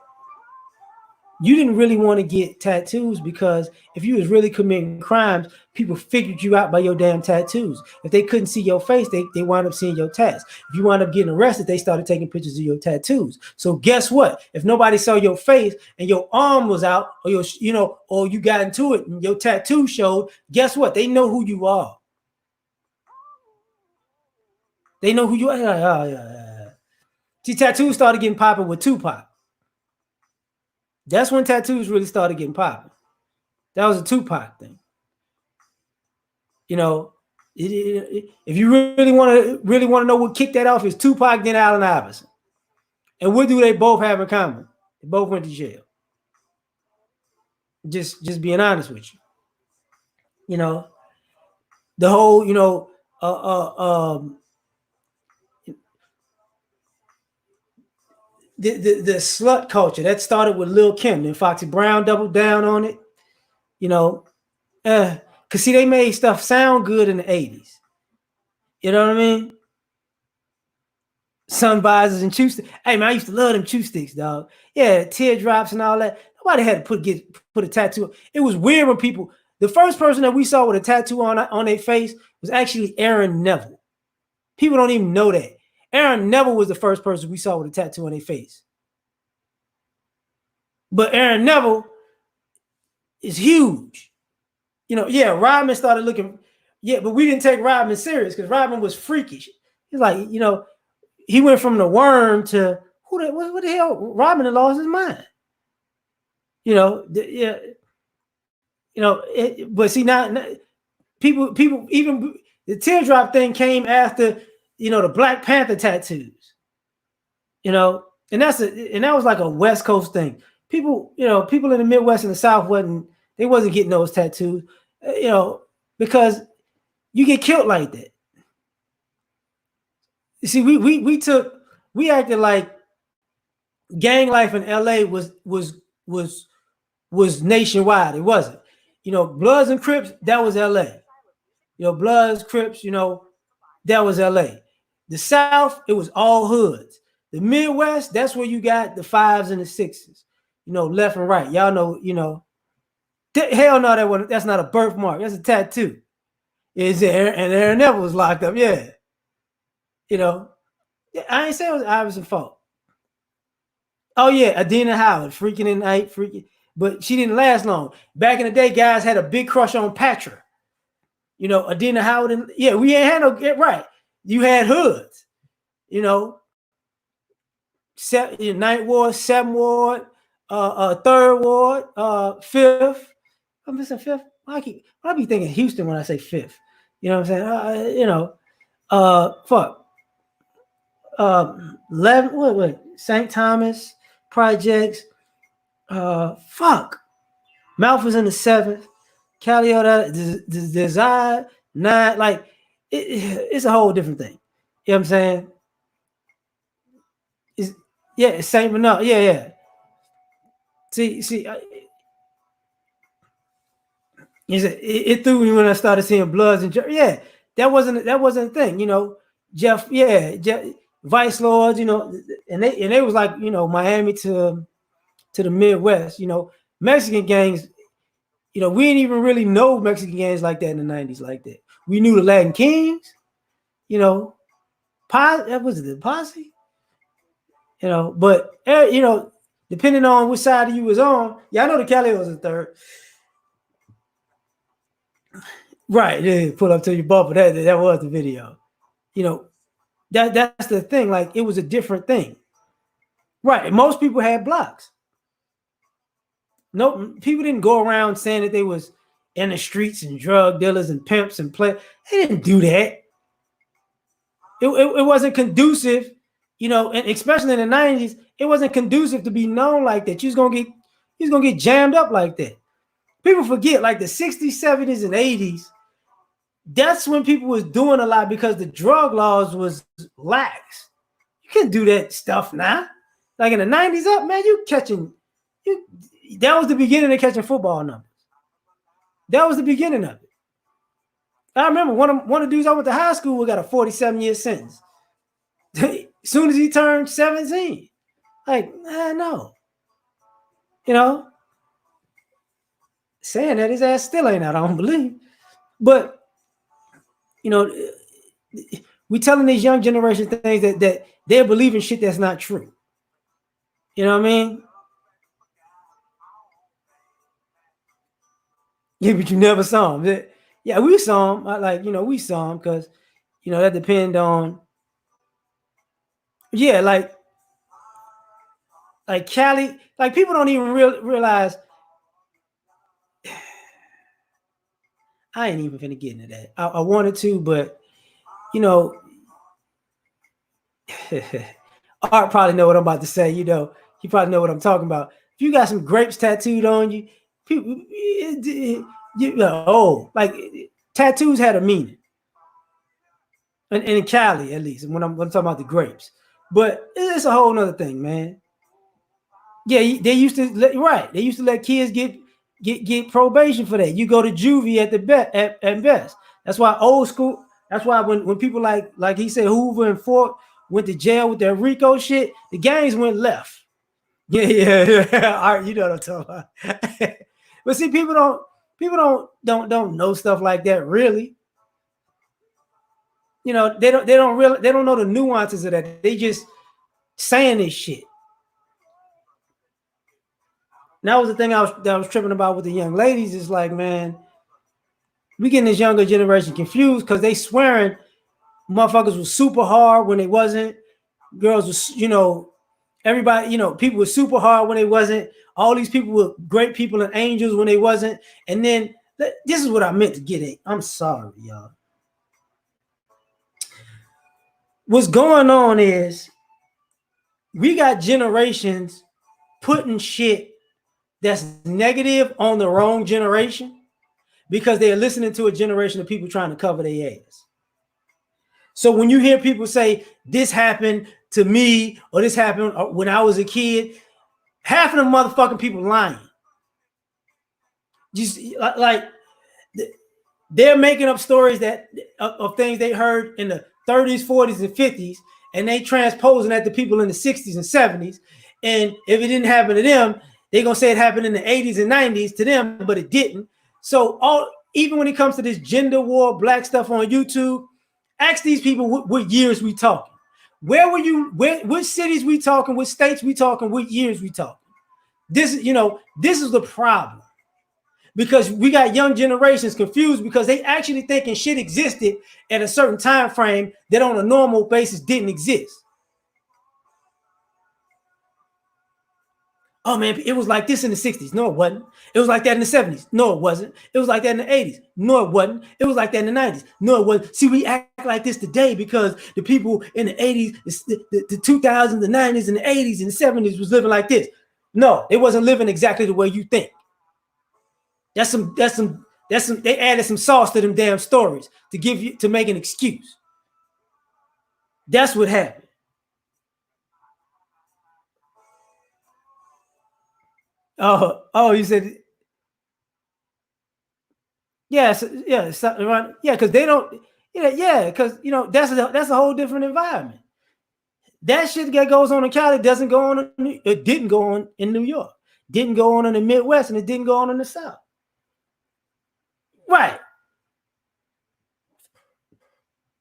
you didn't really want to get tattoos because if you was really committing crimes, people figured you out by your damn tattoos. If they couldn't see your face, they wound up seeing your tats. If you wound up getting arrested, they started taking pictures of your tattoos. So guess what? If nobody saw your face and your arm was out, or or you got into it and your tattoo showed, guess what? They know who you are. They know who you are. Oh, yeah. See, tattoos started getting popular with Tupac. That's when tattoos really started getting popular. That was a Tupac thing. If you really want to know what kicked that off, is Tupac then Allen Iverson. And what do they both have in common? They both went to jail. Just being honest with you. The whole the slut culture that started with Lil Kim, and Foxy Brown doubled down on it. Cause see, they made stuff sound good in the 80s. You know what I mean? Sun visors and chew sticks. Hey man, I used to love them chew sticks, dog. Yeah, teardrops and all that. Nobody had to put a tattoo. It was weird when people. The first person that we saw with a tattoo on their face was actually Aaron Neville. People don't even know that. Aaron Neville was the first person we saw with a tattoo on their face. But Aaron Neville is huge. Rodman started looking. Yeah, but we didn't take Rodman serious because Rodman was freakish. He's like, he went from the Worm to what the hell? Rodman had lost his mind. But see now people even the teardrop thing came after the Black Panther tattoos. And that was like a West Coast thing. People in the Midwest and the South wasn't getting those tattoos, because you get killed like that. You see, we acted like gang life in L.A. was nationwide. It wasn't. Bloods and Crips, that was L.A. Bloods, Crips, that was L.A. The South, it was all hoods. The Midwest, that's where you got the 5s and the 6s, left and right. Y'all know, hell no, that's not a birthmark. That's a tattoo. Is there? And Aaron Neville was locked up. Yeah. I ain't say it was Iverson's fault. Oh yeah, Adina Howard, freaking in night, freaking, but she didn't last long. Back in the day, guys had a big crush on Patra. Adina Howard, we ain't had no right. You had hoods, Ninth Ward, 7th Ward, 3rd Ward, 5th. I'm missing 5th. I be thinking Houston when I say 5th. You know what I'm saying? Fuck. 11. What? St. Thomas Projects. Fuck. Mouth was in the 7th. Caliota, Desire 9. Like it's a whole different thing. You know what I'm saying? It's Saint Bernard. Yeah. See. It threw me when I started seeing Bloods and yeah. That wasn't a thing. Jeff. Vice Lords. And they was like Miami to the Midwest. Mexican gangs. We didn't even really know Mexican gangs like that in the 90s like that. We knew the Latin Kings. That was the Posse. But depending on which side you was on, I know the Cali was a 3rd. Right, yeah, pull up to your bumper. That was the video. That's the thing. Like it was a different thing. Right. Most people had blocks. No, people didn't go around saying that they was in the streets and drug dealers and pimps and play. They didn't do that. It wasn't conducive, and especially in the 90s, it wasn't conducive to be known like that. You was gonna get jammed up like that. People forget, like the 60s, 70s, and 80s, that's when people was doing a lot because the drug laws was lax. You can't do that stuff now. Like in the 90s up, man, that was the beginning of catching football numbers. That was the beginning of it. I remember one of the dudes I went to high school with got a 47-year sentence. As soon as he turned 17. Like, no. Saying that his ass still ain't out, I don't believe. But, we telling these young generation things that they're believing shit that's not true. You know what I mean? Yeah, but you never saw him. Yeah, we saw him. We saw him because, that depend on. Yeah, like Cali, like people don't even realize. I ain't even finna get into that. I wanted to, but Art probably know what I'm about to say. He probably know what I'm talking about. If you got some grapes tattooed on you, people, like tattoos had a meaning, and in Cali at least. When I'm talking about the grapes, but it's a whole nother thing, man. Yeah, they used to They used to let kids get probation for that. You go to juvie at best. That's why old school. That's why when people like he said Hoover and Fort went to jail with their RICO shit, the gangs went left. Yeah. All right, you know what I'm talking about. But see, people don't know stuff like that really. They don't know the nuances of that. They just saying this shit. And that was the thing I was tripping about with the young ladies. Is like, man, we getting this younger generation confused because they swearing motherfuckers was super hard when they wasn't. Girls was, everybody, people were super hard when they wasn't. All these people were great people and angels when they wasn't. And then this is what I meant to get at. I'm sorry, y'all. What's going on is we got generations putting shit that's negative on the wrong generation because they're listening to a generation of people trying to cover their ass. So when you hear people say this happened to me or this happened when I was a kid, half of them motherfucking people lying. Just like they're making up stories of things they heard in the 30s, 40s, and 50s, and they transposing that to people in the 60s and 70s. And if it didn't happen to them, they're gonna say it happened in the 80s and 90s to them, but it didn't. So even when it comes to this gender war, black stuff on YouTube, ask these people what years we talking. Where were you? Which cities we talking? Which states we talking? What years we talking? This is the problem. Because we got young generations confused because they actually thinking shit existed at a certain time frame that on a normal basis didn't exist. Oh man, it was like this in the 60s. No, it wasn't. It was like that in the 70s. No, it wasn't. It was like that in the 80s. No, it wasn't. It was like that in the 90s. No, it wasn't. See, we act like this today because the people in the 80s, the 2000s, the 90s, and the 80s, and the 70s was living like this. No, it wasn't living exactly the way you think. That's some. They added some sauce to them damn stories to make an excuse. That's what happened. Oh, you said, yes, yeah, right, yeah, because they don't, because that's a whole different environment. That shit that goes on in Cali doesn't go on. It didn't go on in New York. Didn't go on in the Midwest, and it didn't go on in the South. Right.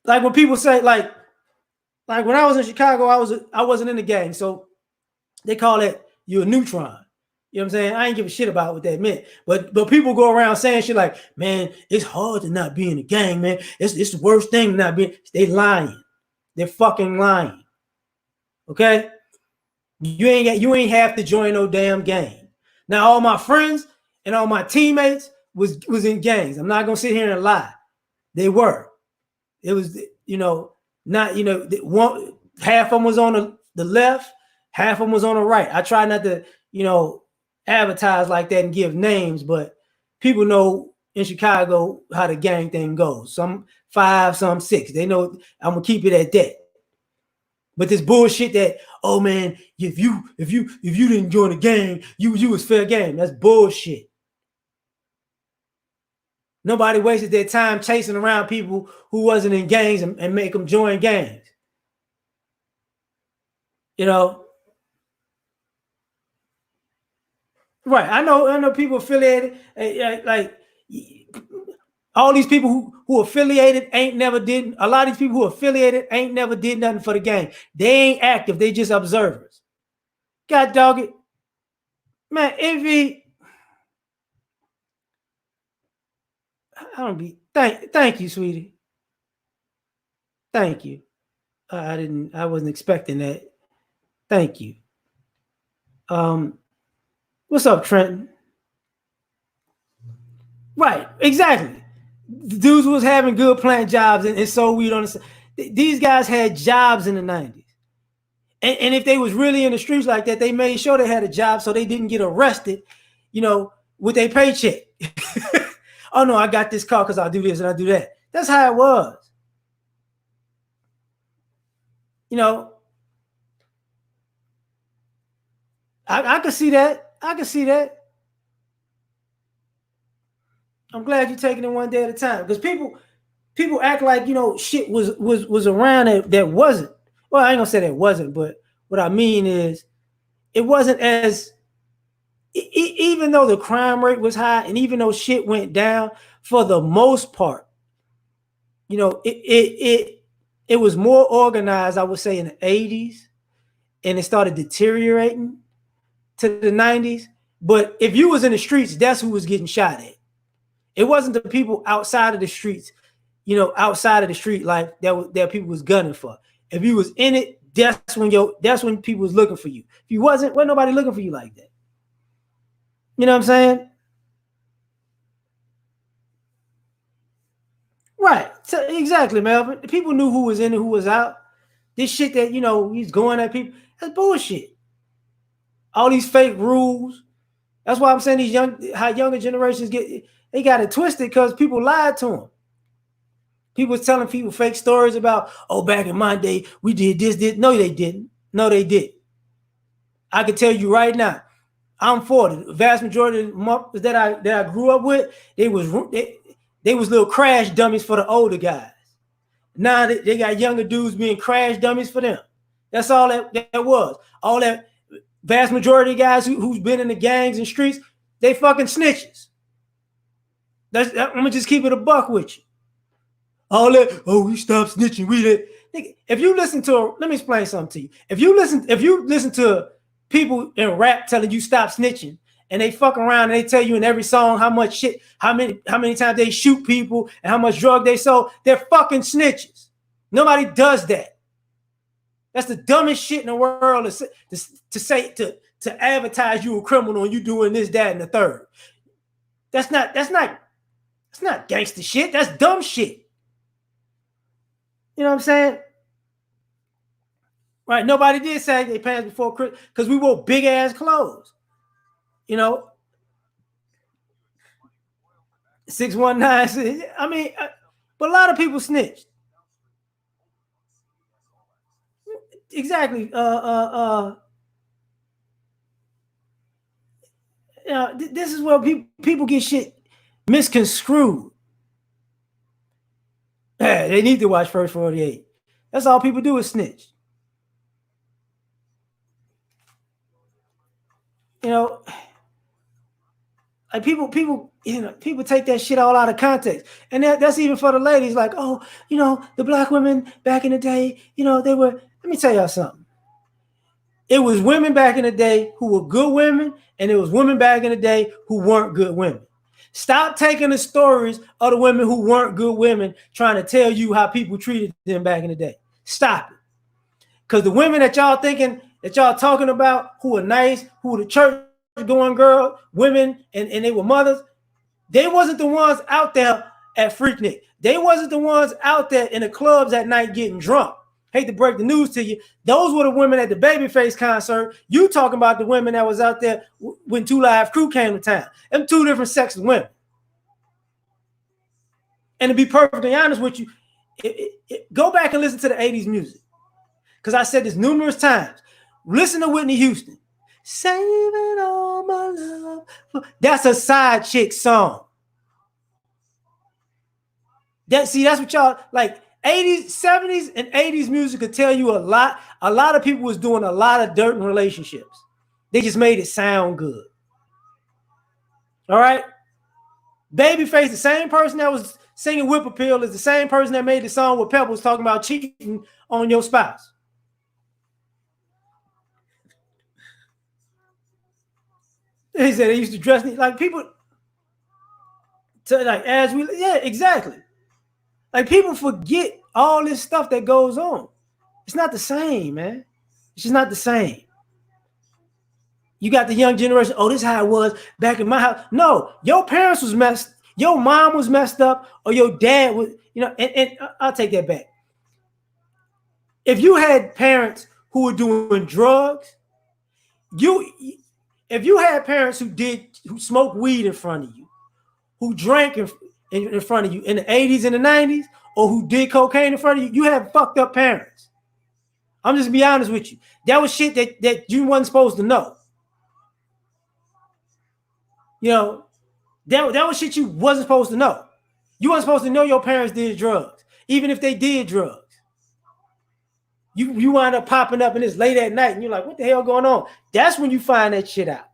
Like when people say like when I was in Chicago, I wasn't in the gang, so they call it you're a neutron. You know what I'm saying? I ain't give a shit about what that meant. But people go around saying shit like, man, it's hard to not be in a gang, man. It's the worst thing to not be. They lying. They're fucking lying. Okay? You ain't have to join no damn gang. Now, all my friends and all my teammates was in gangs. I'm not gonna sit here and lie. They were. It was, not, one half of them was on the left, half of them was on the right. I try not to, advertise like that and give names, but people know in Chicago how the gang thing goes. Some 5, some 6. They know I'm gonna keep it at that. But this bullshit that, oh man, if you didn't join the gang, you was fair game. That's bullshit. Nobody wasted their time chasing around people who wasn't in gangs and make them join gangs. You know, right? I know people affiliated, like all these people who affiliated ain't never did. A lot of these people who affiliated ain't never did nothing for the gang. They ain't active. They just observers. God dog it, man. If he, I don't be thank you, sweetie. Thank you. I wasn't expecting that. Thank you. Um, what's up, Trenton? Right, exactly. The dudes was having good plant jobs and so we don't. These guys had jobs in the 90s. And if they was really in the streets like that, they made sure they had a job so they didn't get arrested, with their paycheck. Oh no, I got this car because I'll do this and I do that. That's how it was. You know, I could see that. I could see that. I'm glad you're taking it one day at a time because people act like shit was around that wasn't. Well, I ain't gonna say that wasn't, but what I mean is it wasn't as even though the crime rate was high and even though shit went down for the most part, it was more organized. I would say in the 80s, and it started deteriorating to the 90s. But if you was in the streets, that's who was getting shot at. It wasn't the people outside of the streets, outside of the street life that people was gunning for. If you was in it, that's when people was looking for you. If you wasn't nobody looking for you like that. You know what I'm saying? Right. So, exactly, Melvin. People knew who was in and who was out. This shit that, he's going at people, that's bullshit. All these fake rules. That's why I'm saying how younger generations they got it twisted because people lied to them. People was telling people fake stories about, oh, back in my day, we did this. No, they didn't. No, they did. I can tell you right now, I'm 40. The vast majority of the that I grew up with, they was little crash dummies for the older guys. Now they got younger dudes being crash dummies for them. That's all that was. All that vast majority of guys who's been in the gangs and streets, they fucking snitches. I'm gonna just keep it a buck with you. All that, oh, we stopped snitching. We did. If you listen to, let me explain something to you. If you listen to people in rap telling you stop snitching, and they fuck around and they tell you in every song how much shit, how many times they shoot people and how much drug they sold, they're fucking snitches. Nobody does that. That's the dumbest shit in the world to advertise you a criminal and you doing this, that, and the third. That's not gangster shit. That's dumb shit. You know what I'm saying? Right? Nobody did say they pants before Christmas because we wore big ass clothes. 619. I mean, but a lot of people snitched. Exactly. This is where people get shit misconstrued. They need to watch First 48. That's all people do is snitch. You know, like people take that shit all out of context, and that's even for the ladies. Like, oh, the black women back in the day, they were. Let me tell y'all something. It was women back in the day who were good women, and it was women back in the day who weren't good women. Stop taking the stories of the women who weren't good women, trying to tell you how people treated them back in the day. Stop it. Because the women that y'all talking about who are nice, who are the church going girl, women, and they were mothers, They wasn't the ones out there at Freaknik. They wasn't the ones out there in the clubs at night getting drunk. Hate to break the news to you. Those were the women at the Babyface concert. You talking about the women that was out there when 2 Live Crew came to town. Them two different sexes of women. And to be perfectly honest with you, go back and listen to the 80s music. Because I said this numerous times. Listen to Whitney Houston. Saving all my love. That's a side chick song. That's what y'all like. 80s, 70s, and 80s music could tell you a lot. A lot of people was doing a lot of dirt in relationships. They just made it sound good. All right? Babyface, the same person that was singing Whip Appeal, is the same person that made the song where Pepper was talking about cheating on your spouse. He said they used to dress like people. To like as we, yeah, exactly. Like people forget all this stuff that goes on. It's not the same, man. It's just not the same. You got the young generation. Oh, this is how it was back in my house. No, your parents was messed. Your mom was messed up, or your dad was. You know, and I'll take that back. If you had parents who were doing drugs, if you had parents who smoked weed in front of you, who drank in front of you in the 80s and the 90s, or who did cocaine in front of you, you had fucked up parents. I'm just be honest with you. That was shit that you wasn't supposed to know. You know, that was shit you wasn't supposed to know. You wasn't supposed to know your parents did drugs, even if they did drugs. You wind up popping up and it's late at night and you're like, what the hell going on? That's when you find that shit out.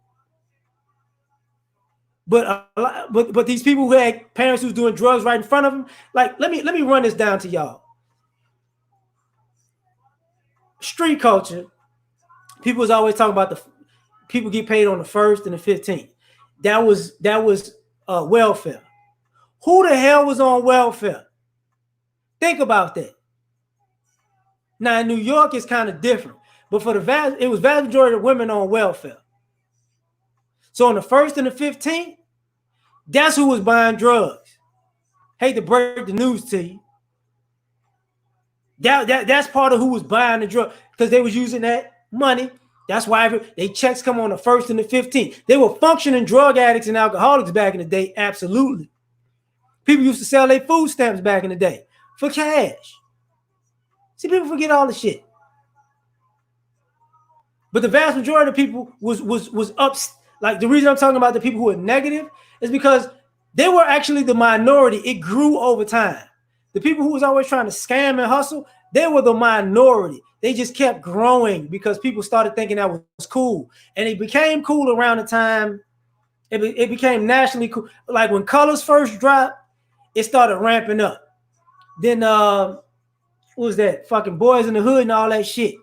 But these people who had parents who was doing drugs right in front of them, like let me run this down to y'all. Street culture, people was always talking about the people get paid on the 1st and the 15th. That was welfare. Who the hell was on welfare? Think about that. Now in New York it's kind of different, but for it was vast majority of women on welfare. So on the 1st and the 15th, that's who was buying drugs. Hate to break the news to you. That's part of who was buying the drug because they was using that money. That's why they checks come on the 1st and the 15th. They were functioning drug addicts and alcoholics back in the day. Absolutely. People used to sell their food stamps back in the day for cash. See, people forget all the shit. But the vast majority of people was up. Like the reason I'm talking about the people who are negative is because they were actually the minority. It grew over time. The people who was always trying to scam and hustle, they were the minority. They just kept growing because people started thinking that was cool. And it became cool around the time it became nationally cool. Like when Colors first dropped, it started ramping up. Then what was that? Fucking Boys in the Hood and all that shit.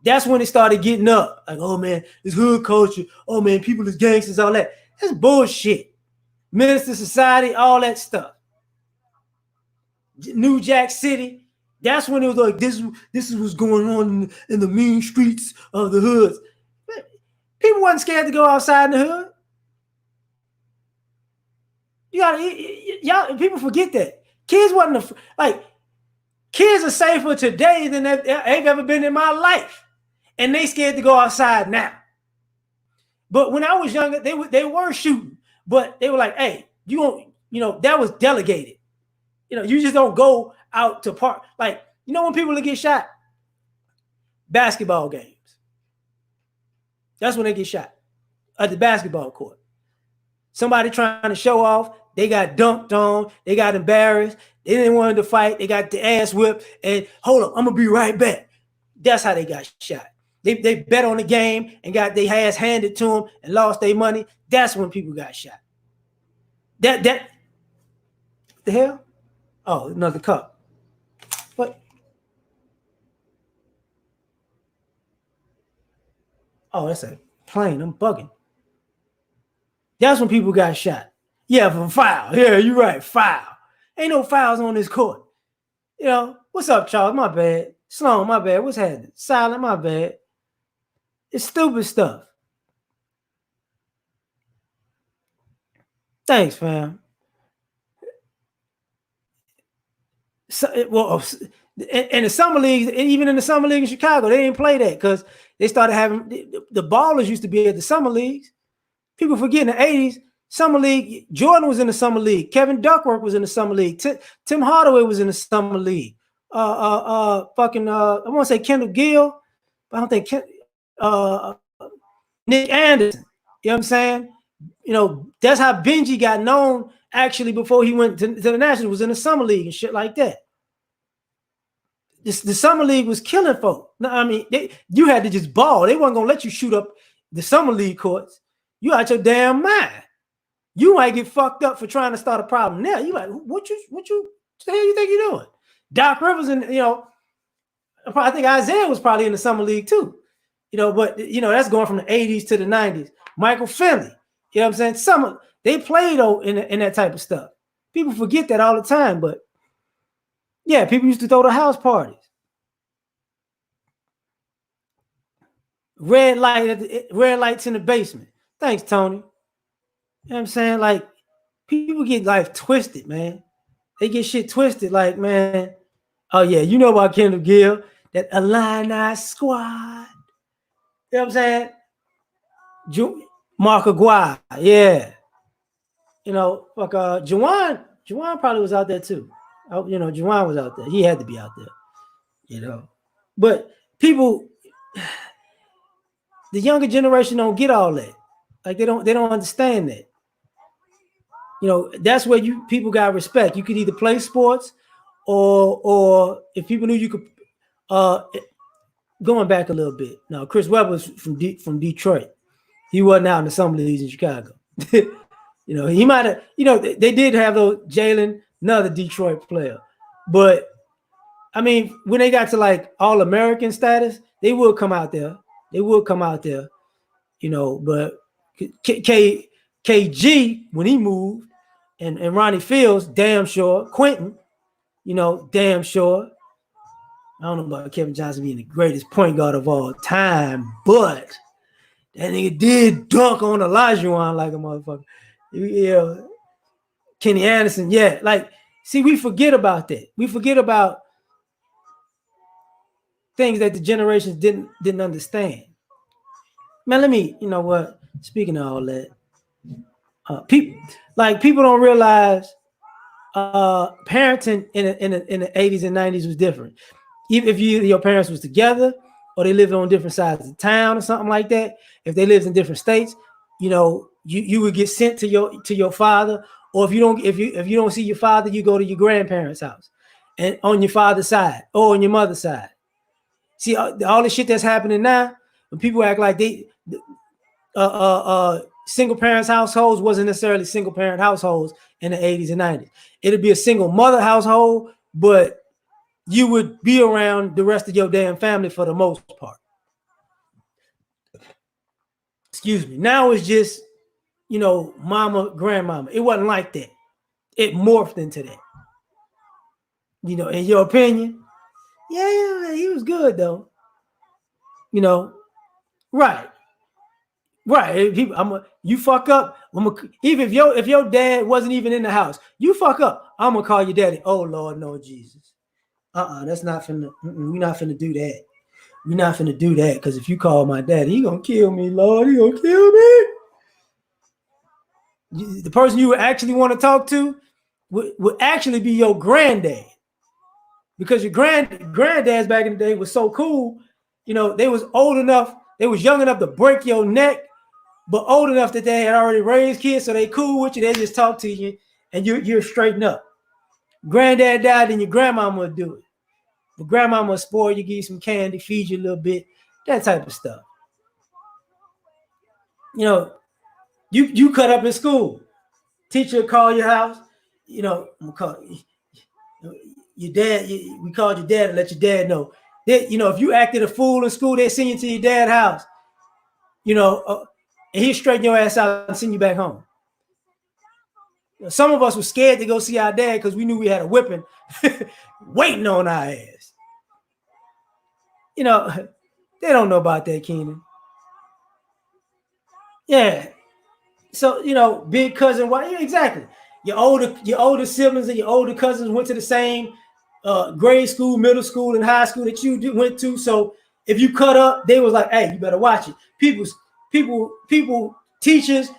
That's when it started getting up. Like, oh man, it's hood culture. Oh man, people is gangsters, all that. That's bullshit. Minister Society, all that stuff. New Jack City. That's when it was like, this is what's going on in the mean streets of the hoods. People wasn't scared to go outside in the hood. Y'all, people forget that. Kids wasn't like, kids are safer today than they've ever been in my life. And they scared to go outside now. But when I was younger, they were shooting. But they were like, hey, you don't, that was delegated. You just don't go out to park. Like, when people get shot? Basketball games. That's when they get shot. At the basketball court. Somebody trying to show off, they got dunked on, they got embarrassed, they didn't want to fight, they got the ass whipped, and hold up, I'm going to be right back. That's how they got shot. They bet on the game and got their ass handed to them and lost their money. That's when people got shot. That the hell? Oh, another cup. What? Oh, that's a plane. I'm bugging. That's when people got shot. Yeah, for foul. Yeah, you're right. Foul. Ain't no fouls on this court. What's up, Charles? My bad. Sloan, my bad. What's happening? Silent, my bad. It's stupid stuff. Thanks, fam. So, well, in the summer leagues, even in the summer league in Chicago, they didn't play that because they started having the ballers used to be at the summer leagues. People forget in the 80s, summer league, Jordan was in the summer league. Kevin Duckworth was in the summer league. Tim Hardaway was in the summer league. I want to say Kendall Gill, but I don't think Nick Anderson. You know what I'm saying? That's how Benji got known actually before he went to the Nationals, was in the summer league and shit like that. The summer league was killing folk. No, I mean, you had to just ball. They weren't gonna let you shoot up the summer league courts. You out your damn mind. You might get fucked up for trying to start a problem now. You like, what the hell you think you're doing? Doc Rivers and I think Isaiah was probably in the summer league too. But that's going from the 80s to the 90s. Michael Finley, you know what I'm saying? They played in that type of stuff. People forget that all the time, but yeah, people used to throw the house parties. Red lights in the basement. Thanks, Tony. You know what I'm saying? Like, people get life twisted, man. They get shit twisted. Like, man, oh yeah, you know about Kendall Gill, that Illini squad. You know what I'm saying? Mark Aguirre, yeah. Juwan probably was out there too. Juwan was out there. He had to be out there. But people, the younger generation don't get all that. Like they don't understand that. That's where people got respect. You could either play sports, or if people knew you could. Going back a little bit. Now, Chris Webber was from Detroit. He wasn't out in the summer leagues in Chicago. He might have. They did have those Jalen, another Detroit player, but I mean, when they got to like All American status, they would come out there. But KG when he moved, and Ronnie Fields, damn sure. Quentin, damn sure. I don't know about Kevin Johnson being the greatest point guard of all time, but that nigga did dunk on Olajuwon like a motherfucker. Kenny Anderson, yeah. Like, see, we forget about that. We forget about things that the generations didn't understand. Man, you know what? Speaking of all that, people don't realize parenting in the 80s and 90s was different. Even if your parents was together or they lived on different sides of town or something like that, if they lived in different states, you would get sent to your father, or if you don't see your father, you go to your grandparents' house, and on your father's side or on your mother's side. See all the shit that's happening now, when people act like they single parents households wasn't necessarily single parent households in the 80s and 90s. It'd be a single mother household, but you would be around the rest of your damn family for the most part. Excuse me. Now it's just, mama, grandmama. It wasn't like that. It morphed into that. In your opinion, yeah, he was good though. Right. Right. You fuck up. Even if your dad wasn't even in the house, you fuck up. I'm gonna call your daddy. Oh Lord, no Jesus. That's not finna. We're not finna do that. We're not finna do that, because if you call my daddy, he gonna kill me, Lord. He gonna kill me. The person you would actually want to talk to would actually be your granddad, because your granddads back in the day was so cool. They was old enough, they was young enough to break your neck, but old enough that they had already raised kids, so they cool with you. They just talk to you, and you're straighten up. Granddad died, and your grandmama would do it. But grandmama would spoil you, give you some candy, feed you a little bit, that type of stuff. You cut up in school. Teacher would call your house. I'm gonna call your dad. We called your dad and let your dad know. That, if you acted a fool in school, they send you to your dad's house. And he'll straighten your ass out and send you back home. Some of us were scared to go see our dad because we knew we had a whipping waiting on our ass. They don't know about that, Keenan. Yeah. So big cousin, why? Yeah, exactly. Your older siblings and your older cousins went to the same grade school, middle school, and high school that you went to. So if you cut up, they was like, "Hey, you better watch it." People, teachers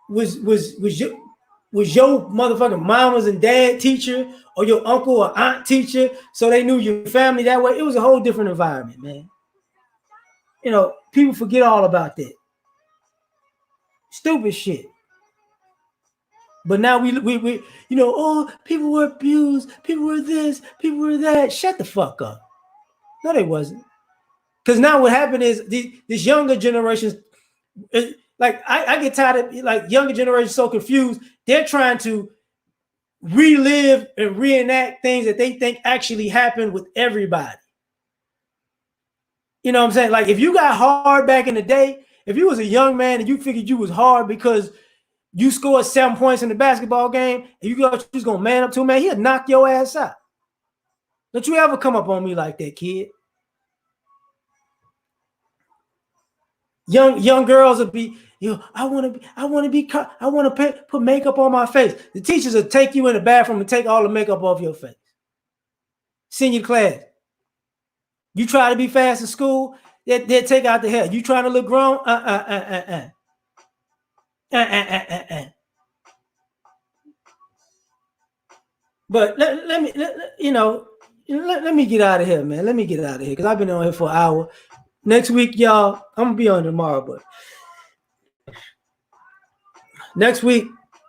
was your motherfucking mamas and dad teacher or your uncle or aunt teacher, so they knew your family that way. It was a whole different environment, man. People forget all about that stupid shit. But now we oh, people were abused, people were this, people were that. Shut the fuck up. No, they wasn't. Because now what happened is this younger generation, like I get tired of like younger generation so confused. They're trying to relive and reenact things that they think actually happened with everybody. You know what I'm saying? Like if you got hard back in the day, if you was a young man and you figured you was hard because you scored 7 points in the basketball game and you thought you was gonna man up to a man, he'll knock your ass out. Don't you ever come up on me like that, kid. Young girls will be, I want to put makeup on my face. The teachers will take you in the bathroom and take all the makeup off your face. Senior class, you try to be fast in school, they'll take out the hair. You trying to look grown? But let me get out of here, man. Let me get out of here because I've been on here for an hour. Next week, y'all, I'm gonna be on tomorrow, but next week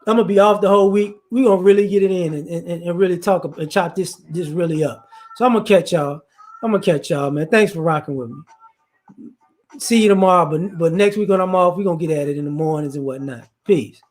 I'm gonna be off the whole week. We're gonna really get it in and really talk and chop this really up. So I'm gonna catch y'all. Man. Thanks for rocking with me. See you tomorrow, but next week when I'm off, we're gonna get at it in the mornings and whatnot. Peace.